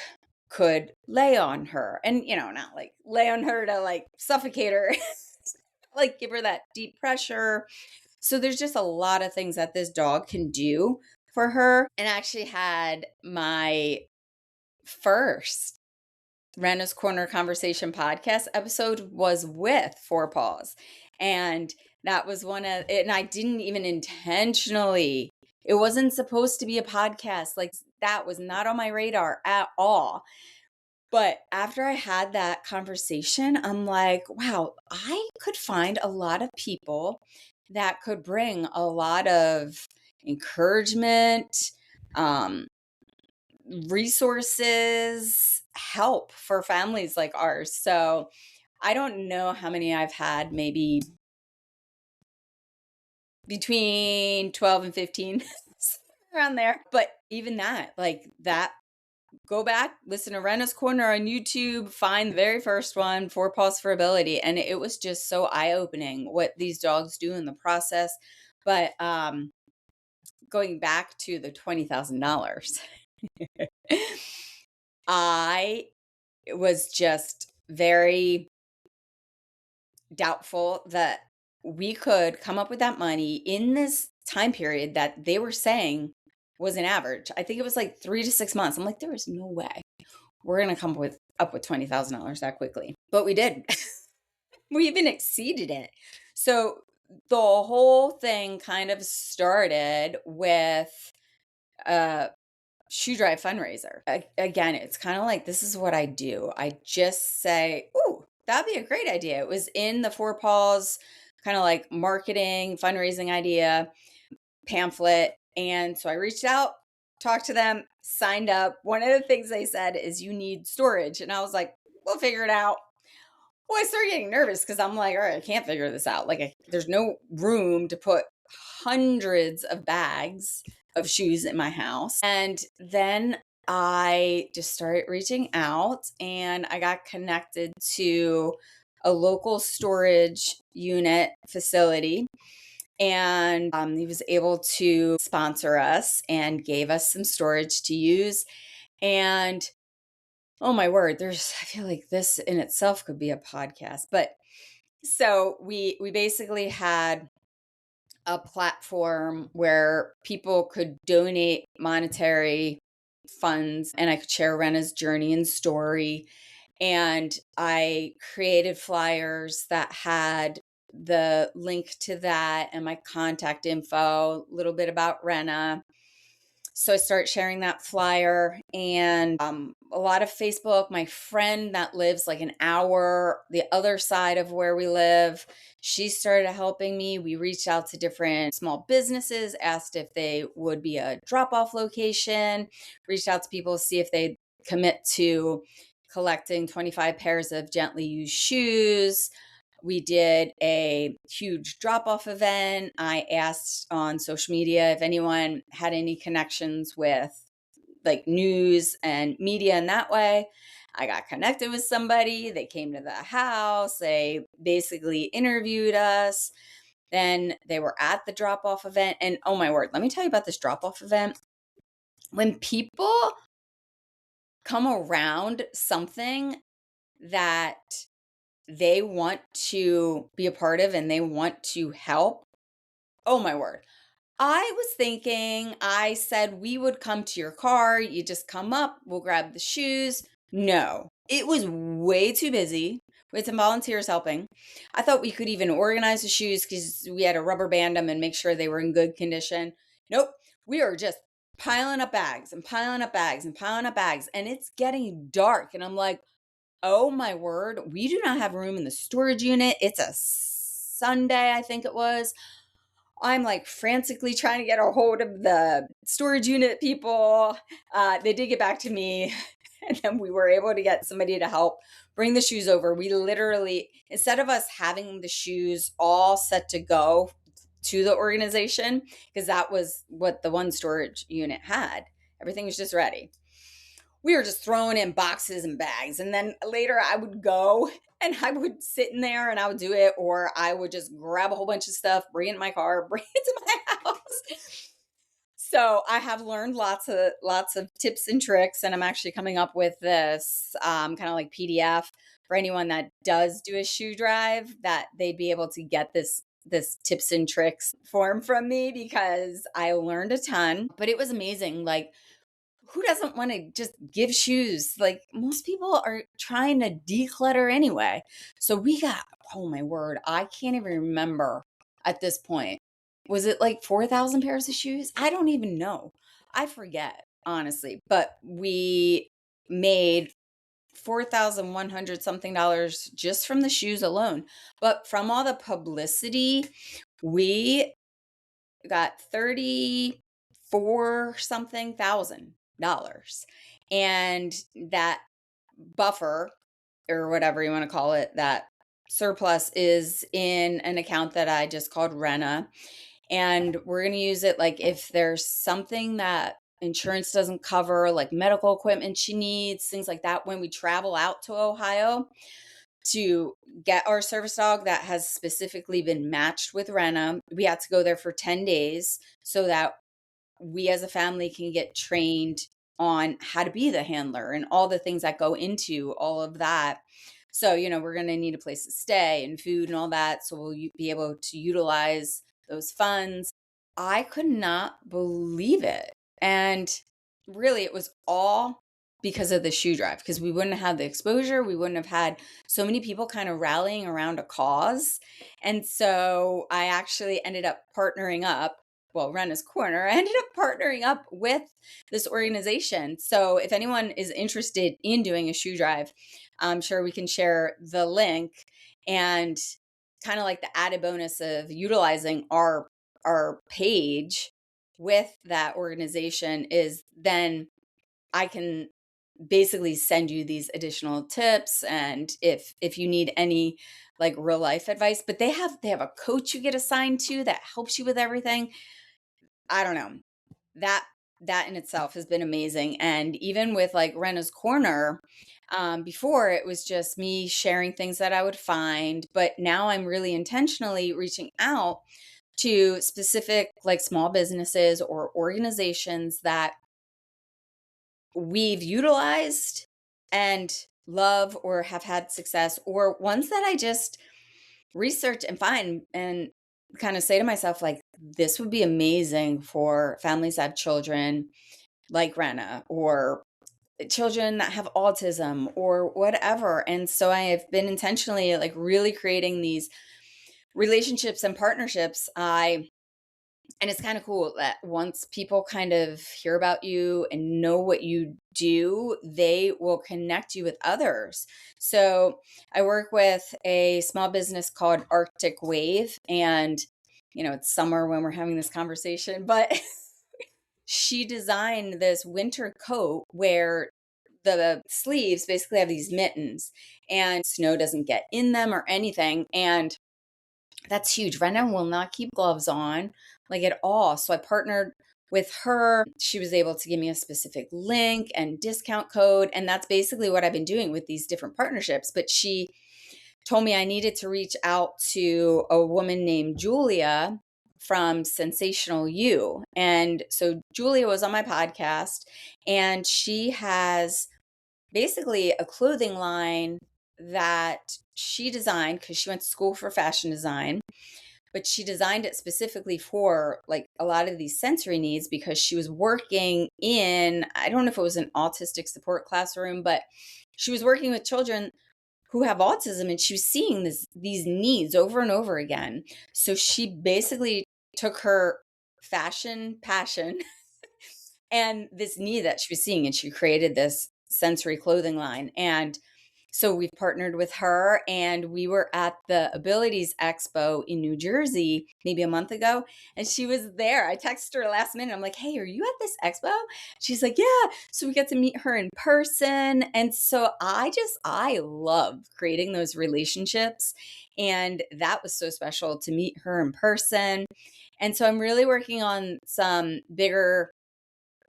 could lay on her and, not like lay on her to like suffocate her, like give her that deep pressure. So there's just a lot of things that this dog can do for her. And I actually had my first Renna's Corner Conversation podcast episode was with Four Paws. And that was and I didn't even intentionally, it wasn't supposed to be a podcast. Like that was not on my radar at all. But after I had that conversation, I'm like, wow, I could find a lot of people that could bring a lot of encouragement, resources, help for families like ours. So I don't know how many I've had, maybe between 12 and 15, around there. But even that, like that, go back, listen to Renna's Corner on YouTube, find the very first one, Four Paws for Ability. And it was just so eye-opening what these dogs do in the process. But going back to the $20,000, I was just very doubtful that we could come up with that money in this time period that they were saying was an average. I think it was like 3 to 6 months. I'm like, there is no way we're going to come up with $20,000 that quickly. But we did. We even exceeded it. So the whole thing kind of started with shoe drive fundraiser. Again, it's kind of like, this is what I do. I just say, ooh, that'd be a great idea. It was in the Four Paws kind of like marketing, fundraising idea pamphlet. And so I reached out, talked to them, signed up. One of the things they said is you need storage. And I was like, we'll figure it out. Well, I started getting nervous because I'm like, all right, I can't figure this out. Like there's no room to put hundreds of bags of shoes in my house. And then I just started reaching out and I got connected to a local storage unit facility. And he was able to sponsor us and gave us some storage to use. And oh my word, I feel like this in itself could be a podcast. But so we basically had a platform where people could donate monetary funds and I could share Renna's journey and story. And I created flyers that had the link to that and my contact info, a little bit about Renna. So I start sharing that flyer and a lot of Facebook. My friend that lives like an hour the other side of where we live, she started helping me. We reached out to different small businesses, asked if they would be a drop-off location, reached out to people to see if they'd commit to collecting 25 pairs of gently used shoes. We did a huge drop-off event. I asked on social media if anyone had any connections with like news and media in that way. I got connected with somebody. They came to the house. They basically interviewed us. Then they were at the drop-off event. And oh my word, let me tell you about this drop-off event. When people come around something that they want to be a part of and they want to help. Oh my word. I said we would come to your car. You just come up, we'll grab the shoes. No, it was way too busy. We had some volunteers helping. I thought we could even organize the shoes because we had to rubber band them and make sure they were in good condition. Nope. We are just piling up bags and piling up bags and piling up bags. And it's getting dark. And I'm like, Oh my word, we do not have room in the storage unit. It's a Sunday, I think it was. I'm like frantically trying to get a hold of the storage unit people. They did get back to me, and then we were able to get somebody to help bring the shoes over. We literally, instead of us having the shoes all set to go to the organization, because that was what the one storage unit had, everything was just ready. We were just throwing in boxes and bags. And then later I would go and I would sit in there and I would do it, or I would just grab a whole bunch of stuff, bring it in my car, bring it to my house. So I have learned lots of tips and tricks, and I'm actually coming up with this kind of like PDF for anyone that does do a shoe drive, that they'd be able to get this tips and tricks form from me, because I learned a ton. But it was amazing. Like, who doesn't want to just give shoes? Like, most people are trying to declutter anyway. So we got, oh my word, I can't even remember at this point. Was it like 4,000 pairs of shoes? I don't even know. I forget, honestly. But we made 4,100 something dollars just from the shoes alone. But from all the publicity, we got 34 something thousand dollars. And that buffer, or whatever you want to call it, that surplus, is in an account that I just called Renna. And we're going to use it like if there's something that insurance doesn't cover, like medical equipment she needs, things like that, when we travel out to Ohio to get our service dog that has specifically been matched with Renna. We had to go there for 10 days so that we as a family can get trained on how to be the handler and all the things that go into all of that. So, we're going to need a place to stay and food and all that. So we'll be able to utilize those funds. I could not believe it. And really, it was all because of the shoe drive, because we wouldn't have had the exposure. We wouldn't have had so many people kind of rallying around a cause. And so I actually ended up partnering up. Well, Renna's Corner, I ended up partnering up with this organization. So if anyone is interested in doing a shoe drive, I'm sure we can share the link. And kind of like the added bonus of utilizing our page with that organization is then I can basically send you these additional tips, and if you need any like real life advice. But they have a coach you get assigned to that helps you with everything. I don't know. That in itself has been amazing. And even with like Renna's Corner, before it was just me sharing things that I would find, but now I'm really intentionally reaching out to specific like small businesses or organizations that we've utilized and love or have had success, or ones that I just research and find and kind of say to myself, like, this would be amazing for families that have children like Renna, or children that have autism or whatever. And so I have been intentionally like really creating these relationships and partnerships. And it's kind of cool that once people kind of hear about you and know what you do, they will connect you with others. So I work with a small business called Arctic Wave, and it's summer when we're having this conversation, but she designed this winter coat where the sleeves basically have these mittens and snow doesn't get in them or anything. And that's huge. Renna will not keep gloves on like at all. So I partnered with her. She was able to give me a specific link and discount code. And that's basically what I've been doing with these different partnerships. But she told me I needed to reach out to a woman named Julia from Sensational You. And so Julia was on my podcast, and she has basically a clothing line that she designed because she went to school for fashion design, but she designed it specifically for like a lot of these sensory needs, because she was working in, I don't know if it was an autistic support classroom, but she was working with children who have autism, and she was seeing these needs over and over again. So she basically took her fashion passion and this need that she was seeing, and she created this sensory clothing line. And So we've partnered with her, and we were at the Abilities Expo in New Jersey maybe a month ago, and she was there. I texted her last minute. I'm like, hey, are you at this expo? She's like, yeah. So we get to meet her in person. And so I love creating those relationships. And that was so special to meet her in person. And so I'm really working on some bigger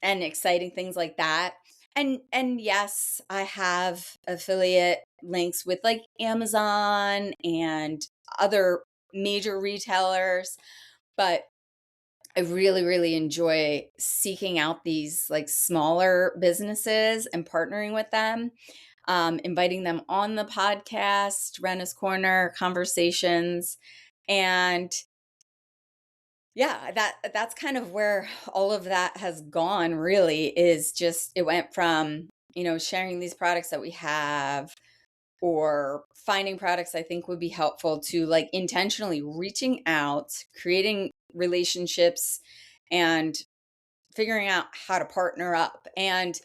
and exciting things like that. And yes, I have affiliate links with like Amazon and other major retailers, but I really, really enjoy seeking out these like smaller businesses and partnering with them, inviting them on the podcast, Renna's Corner conversations. And yeah, that's kind of where all of that has gone, really, is just it went from, sharing these products that we have or finding products I think would be helpful to like intentionally reaching out, creating relationships and figuring out how to partner up. And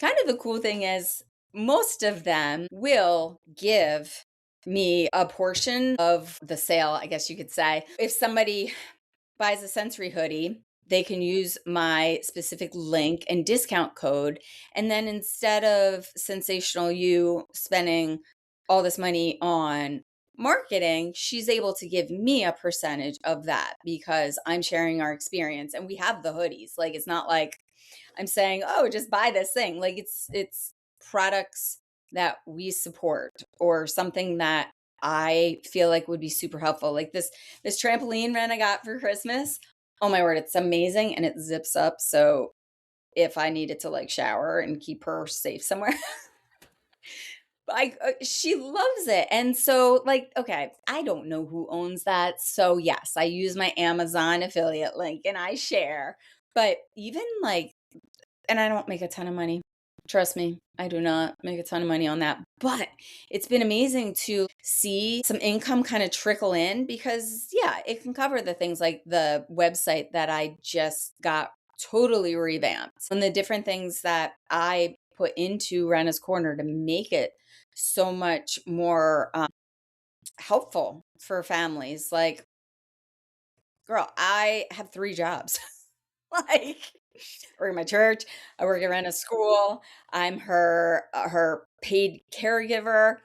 kind of the cool thing is most of them will give me a portion of the sale, I guess you could say. If somebody buys a sensory hoodie, they can use my specific link and discount code. And then instead of Sensational You spending all this money on marketing, she's able to give me a percentage of that because I'm sharing our experience and we have the hoodies. Like it's not like I'm saying, "Oh, just buy this thing." Like it's products that we support or something that I feel like would be super helpful. Like this trampoline Ren I got for Christmas. Oh my word, it's amazing and it zips up. So if I needed to like shower and keep her safe somewhere, she loves it. And so like, okay, I don't know who owns that. So yes, I use my Amazon affiliate link and I share. But even like, and I don't make a ton of money. Trust me, I do not make a ton of money on that. But it's been amazing to see some income kind of trickle in because, yeah, it can cover the things like the website that I just got totally revamped and the different things that I put into Renna's Corner to make it so much more helpful for families. Like, girl, I have 3 jobs. Like, I work in my church, I work at a school, I'm her paid caregiver,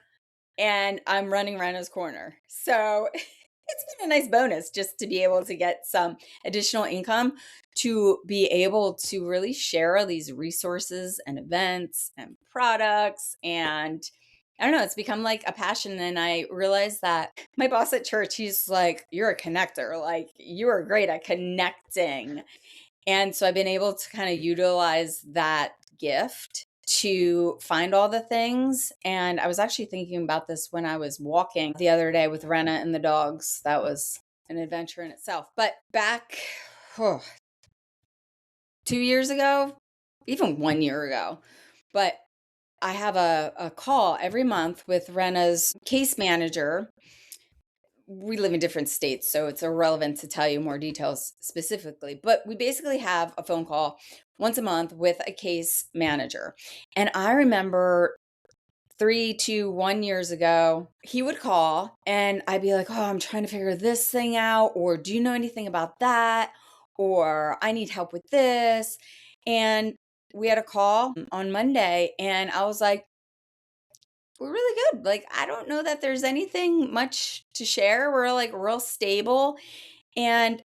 and I'm running Renna's Corner. So it's been a nice bonus just to be able to get some additional income to be able to really share these resources and events and products. And I don't know, it's become like a passion. And I realized that my boss at church, he's like, you're a connector. Like, you are great at connecting. And so I've been able to kind of utilize that gift to find all the things. And I was actually thinking about this when I was walking the other day with Renna and the dogs. That was an adventure in itself. But back 2 years ago, even 1 year ago, but I have a call every month with Renna's case manager. We live in different states, so it's irrelevant to tell you more details specifically. But we basically have a phone call once a month with a case manager. And I remember 1 years ago, he would call and I'd be like, oh, I'm trying to figure this thing out. Or do you know anything about that? Or I need help with this. And we had a call on Monday and I was like, we're really good. Like, I don't know that there's anything much to share. We're like real stable. And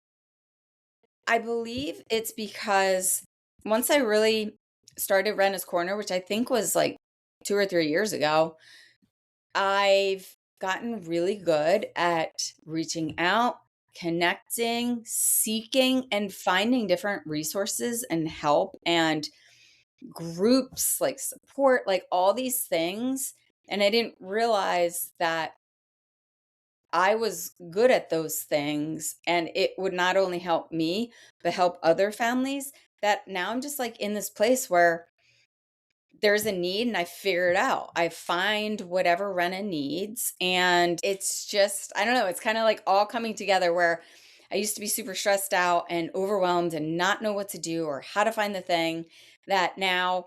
I believe it's because once I really started Renna's Corner, which I think was like 2 or 3 years ago, I've gotten really good at reaching out, connecting, seeking, and finding different resources and help and groups like support, like all these things. And I didn't realize that I was good at those things and it would not only help me, but help other families. That now I'm just like in this place where there's a need and I figure it out. I find whatever Renna needs. And it's just, I don't know, it's kind of like all coming together where I used to be super stressed out and overwhelmed and not know what to do or how to find the thing that now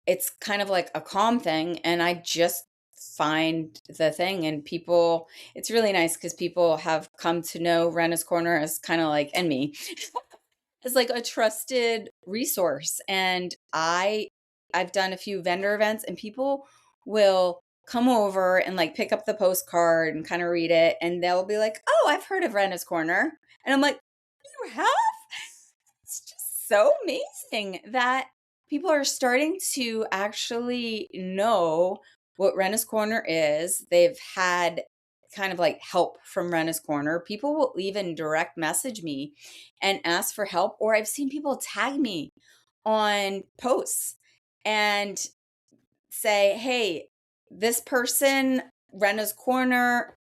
it's kind of like a calm thing, and I just find the thing, and people it's really nice because people have come to know Renna's Corner as kinda like and me, as like a trusted resource, and I've done a few vendor events, and people will come over and, like, pick up the postcard and kinda read it, and they'll be like, "Oh, I've heard of Renna's Corner," and I'm like, "You have?" It's just so amazing that people are starting to actually know what Renna's Corner is. They've had kind of like help from Renna's Corner. People will even direct message me and ask for help, or I've seen people tag me on posts and say, "Hey, this person, Renna's Corner,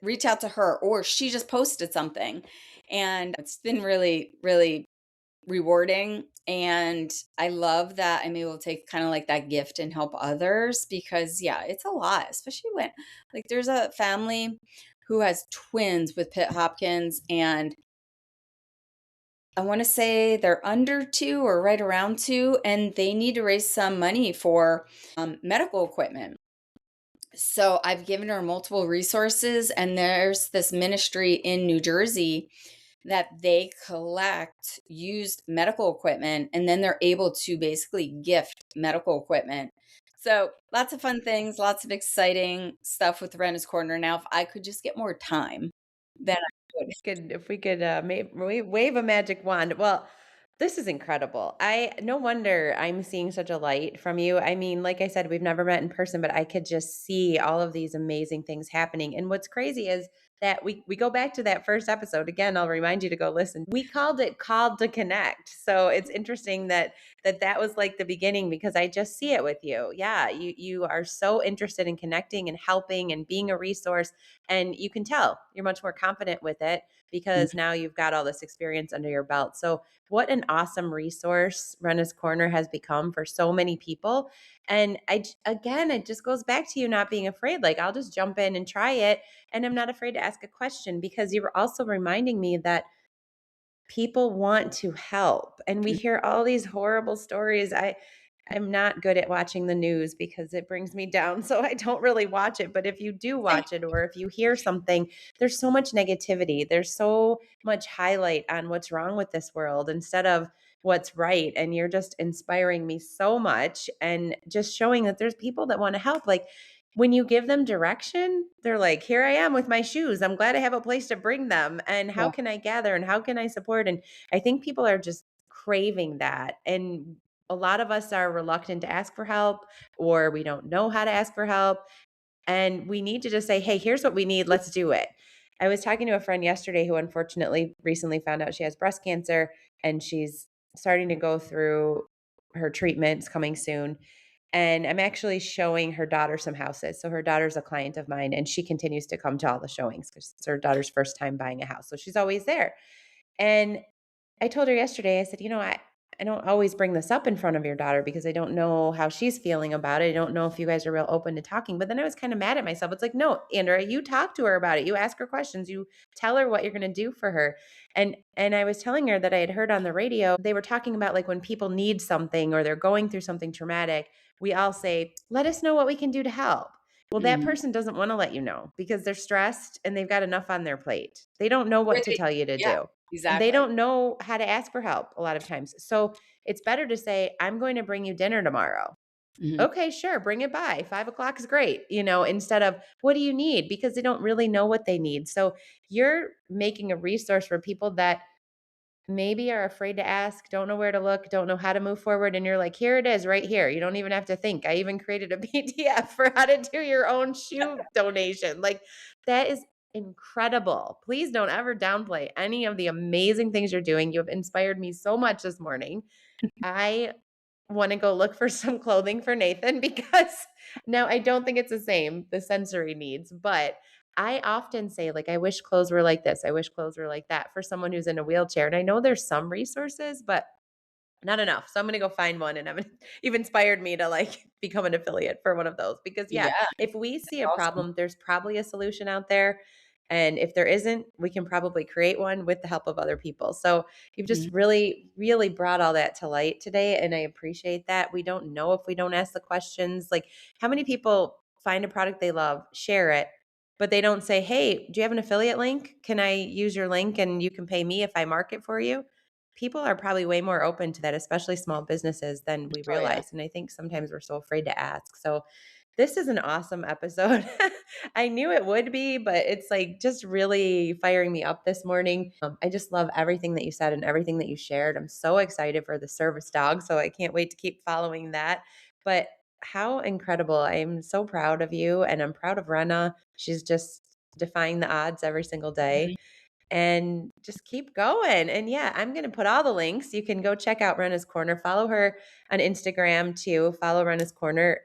reach out to her," or she just posted something. And it's been really, really rewarding, and I love that I'm able to take kinda like that gift and help others because, yeah, it's a lot, especially when like, there's a family who has twins with Pitt Hopkins, and I wanna say they're under 2 or right around 2, and they need to raise some money for, medical equipment. So, I've given her multiple resources, and there's this ministry in New Jersey that they collect used medical equipment, and then they're able to basically gift medical equipment. So, lots of fun things, lots of exciting stuff with Renna's Corner. Now, if I could just get more time, then I would. Could if we could wave a magic wand. Well, this is incredible. I no wonder I'm seeing such a light from you. I mean, like I said, we've never met in person, but I could just see all of these amazing things happening. And what's crazy is that we go back to that first episode again. I'll remind you to go listen. We called it "Called to Connect." So it's interesting that was like the beginning because I just see it with you. Yeah, you are so interested in connecting and helping and being a resource, and you can tell you're much more confident with it because now you've got all this experience under your belt. So, what an awesome resource Renna's Corner has become for so many people. And again, it just goes back to you not being afraid. Like, I'll just jump in and try it. And I'm not afraid to ask a question because you were also reminding me that people want to help and we hear all these horrible stories. I'm not good at watching the news because it brings me down, so I don't really watch it, but if you do watch it or if you hear something, there's so much negativity. There's so much highlight on what's wrong with this world instead of what's right, and you're just inspiring me so much and just showing that there's people that wanna help. Like, when you give them direction, they're like, "Here I am with my shoes. I'm glad I have a place to bring them, and how Yeah. can I gather and how can I support?" And I think people are just craving that, and a lot of us are reluctant to ask for help or we don't know how to ask for help, and we need to just say, "Hey, here's what we need. Let's do it." I was talking to a friend yesterday who unfortunately recently found out she has breast cancer and she's starting to go through her treatments coming soon. And I'm actually showing her daughter some houses. So her daughter's a client of mine and she continues to come to all the showings because it's her daughter's first time buying a house. So she's always there. And I told her yesterday, I said, I don't always bring this up in front of your daughter because I don't know how she's feeling about it. I don't know if you guys are real open to talking. But then I was kind of mad at myself. It's like, no, Andrea, you talk to her about it. You ask her questions. You tell her what you're going to do for her. And I was telling her that I had heard on the radio, they were talking about like when people need something or they're going through something traumatic, we all say, let us know what we can do to help. Well, that Mhm. person doesn't want to let you know because they're stressed and they've got enough on their plate. They don't know Or what to they tell you to yeah, do. And they exactly. don't know how to ask for help a lot of times. So it's better to say, I'm going to bring you dinner tomorrow. Mhm. Okay, sure, bring it by. 5 o'clock is great, instead of what do you need? Because they don't really know what they need. So you're making a resource for people that maybe are afraid to ask, don't know where to look, don't know how to move forward. And you're like, here it is right here. You don't even have to think. I even created a PDF for how to do your own shoe donation. Like, that is incredible. Please don't ever downplay any of the amazing things you're doing. You have inspired me so much this morning. I want to go look for some clothing for Nathan because now I don't think it's the same, the sensory needs, but I often say, like, I wish clothes were like this. I wish clothes were like that for someone who's in a wheelchair. And I know there's some resources, but not enough. So I'm going to go find one. And you've inspired me to like become an affiliate for one of those because, yeah, Yeah, if we see that's a awesome. problem, there's probably a solution out there. And if there isn't, we can probably create one with the help of other people. So you've just Mhm. really, really brought all that to light today. And I appreciate that. We don't know if we don't ask the questions. Like, how many people find a product they love, share it, but they don't say, hey, do you have an affiliate link? Can I use your link and you can pay me if I market for you? People are probably way more open to that, especially small businesses, than we Oh, yeah. realize. And I think sometimes we're so afraid to ask. So this is an awesome episode. I knew it would be, but it's like just really firing me up this morning. I just love everything that you said and everything that you shared. I'm so excited for the service dog. So I can't wait to keep following that. But how incredible. I'm so proud of you and I'm proud of Renna. She's just defying the odds every single day and just keep going. And yeah, I'm going to put all the links. You can go check out Renna's Corner. Follow her on Instagram too. Follow Renna's Corner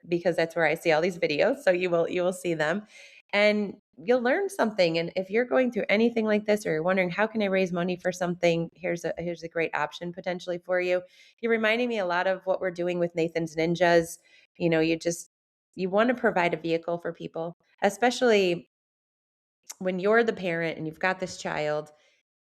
because that's where I see all these videos. So you will see them and you'll learn something. And if you're going through anything like this or you're wondering how can I raise money for something, here's a great option potentially for you. You're reminding me a lot of what we're doing with Nathan's Ninjas. You want to provide a vehicle for people, especially when you're the parent and you've got this child.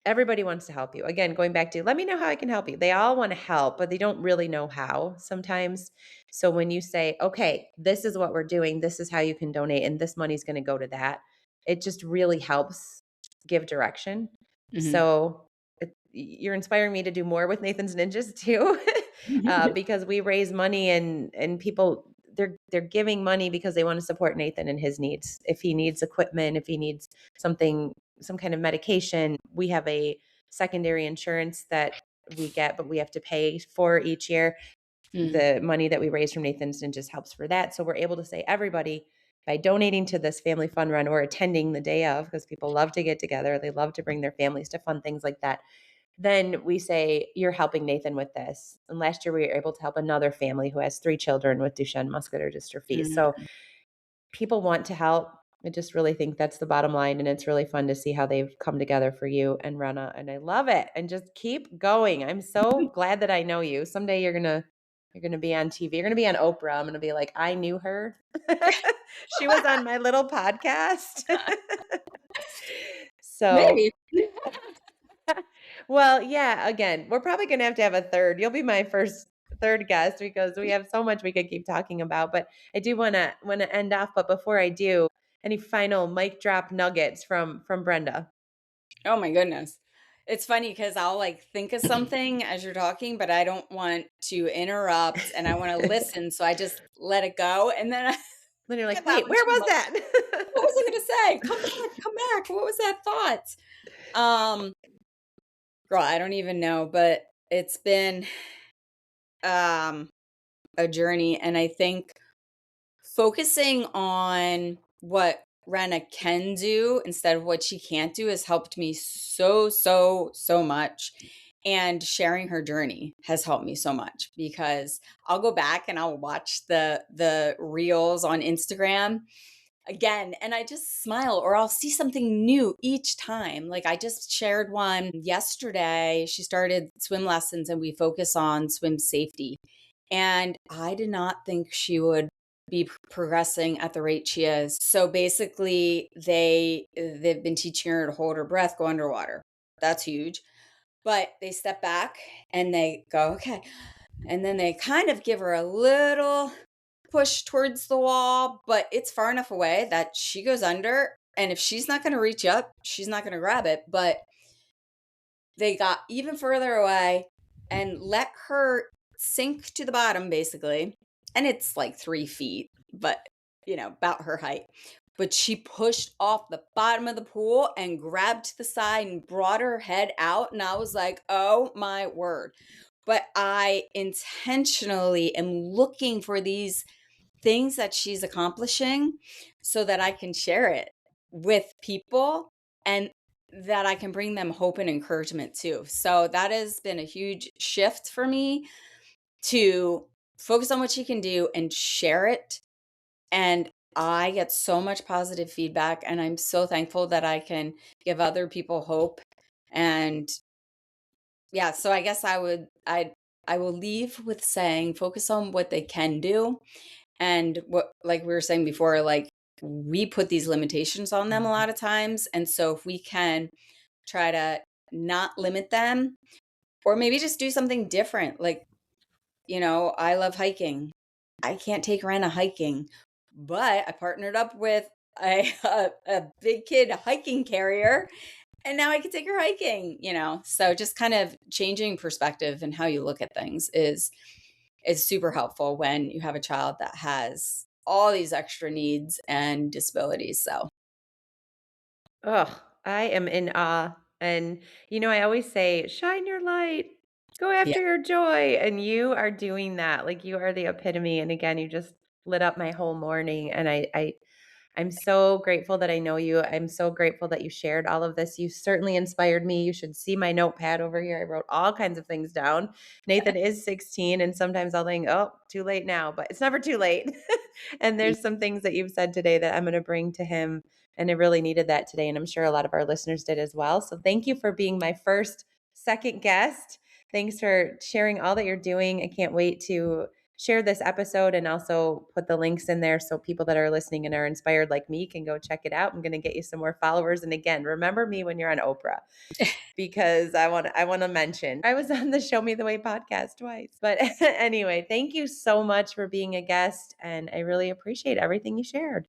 Everybody wants to help you. Again, going back to let me know how I can help you. They all want to help, but they don't really know how sometimes. So when you say, okay, this is what we're doing, this is how you can donate, and this money's going to go to that, it just really helps give direction. Mhm. So you're inspiring me to do more with Nathan's Ninjas too, because we raise money and people they're giving money because they want to support Nathan and his needs. If he needs equipment, if he needs something, some kind of medication, we have a secondary insurance that we get, but we have to pay for each year. Mm. The money that we raise from Nathan's Ninjas helps for that. So we're able to say everybody by donating to this family fun run or attending the day of, because people love to get together, they love to bring their families to fun things like that. Then we say, you're helping Nathan with this. And last year we were able to help another family who has 3 children with Duchenne muscular dystrophy. Mhm. So people want to help. I just really think that's the bottom line. And it's really fun to see how they've come together for you and Renna. And I love it. And just keep going. I'm so glad that I know you. Someday you're gonna be on TV. You're gonna be on Oprah. I'm gonna be like, I knew her. She was on my little podcast. So Maybe. well, yeah, again, we're probably going to have a third. You'll be my first third guest because we have so much we could keep talking about, but I do want to end off, but before I do, any final mic drop nuggets from Brenda? Oh my goodness. It's funny because I'll like think of something as you're talking, but I don't want to interrupt and I want to listen. So I just let it go. And then I Then you're get like, the "Wait, where opportunity. was I'm like, that?" what was I going to say? Come back, come back. What was that thought? Um, Girl, I don't even know, but it's been um a journey. And I think focusing on what Renna can do instead of what she can't do has helped me so, so, so much. And sharing her journey has helped me so much because I'll go back and I'll watch the reels on Instagram again and I just smile or I'll see something new each time. Like I just shared one yesterday. She started swim lessons and we focus on swim safety. And I did not think she would be progressing at the rate she is. So basically they've been teaching her to hold her breath, go underwater. That's huge. But they step back and they go, okay. And then they kind of give her a little push towards the wall, but it's far enough away that she goes under. And if she's not going to reach up, she's not going to grab it. But they got even further away and let her sink to the bottom, basically. And it's like 3 feet, but about her height. But she pushed off the bottom of the pool and grabbed to the side and brought her head out. And I was like, oh my word. But I intentionally am looking for these things that she's accomplishing so that I can share it with people and that I can bring them hope and encouragement too. So that has been a huge shift for me to focus on what she can do and share it. And I get so much positive feedback and I'm so thankful that I can give other people hope. And yeah, so I guess I will leave with saying focus on what they can do and what, like we were saying before, like we put these limitations on them a Mhm. lot of times. And so if we can try to not limit them, or maybe just do something different. Like, I love hiking. I can't take Renna hiking, but I partnered up with a, a big kid hiking carrier, and now I can take her hiking. So just kind of changing perspective and how you look at things is super helpful when you have a child that has all these extra needs and disabilities. So Oh, I am in awe. And, I always say, shine your light, go after yeah. your joy. And you are doing that. Like you are the epitome. And again, you just lit up my whole morning. And I'm so grateful that I know you. I'm so grateful that you shared all of this. You certainly inspired me. You should see my notepad over here. I wrote all kinds of things down. Nathan is 16, and sometimes I'll think, oh, too late now, but it's never too late. And there's some things that you've said today that I'm going to bring to him. And I really needed that today. And I'm sure a lot of our listeners did as well. So thank you for being my first second guest. Thanks for sharing all that you're doing. I can't wait to share this episode and also put the links in there so people that are listening and are inspired like me can go check it out. I'm going to get you some more followers. And again, remember me when you're on Oprah because I want to mention I was on the Show Me the Way podcast twice. But anyway, thank you so much for being a guest and I really appreciate everything you shared.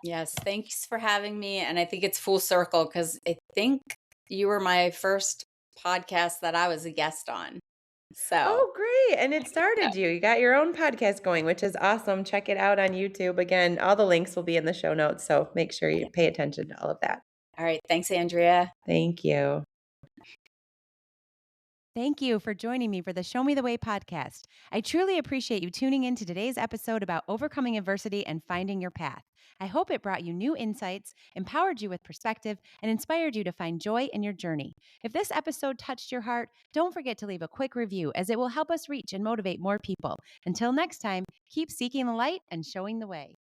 Yes, thanks for having me. And I think it's full circle because I think you were my first podcast that I was a guest on. So, Oh, great. And it started you. You got your own podcast going, which is awesome. Check it out on YouTube. Again, all the links will be in the show notes. So make sure you yeah. pay attention to all of that. All right. Thanks, Andrea. Thank you. Thank you for joining me for the Show Me the Way podcast. I truly appreciate you tuning in to today's episode about overcoming adversity and finding your path. I hope it brought you new insights, empowered you with perspective, and inspired you to find joy in your journey. If this episode touched your heart, don't forget to leave a quick review as it will help us reach and motivate more people. Until next time, keep seeking the light and showing the way.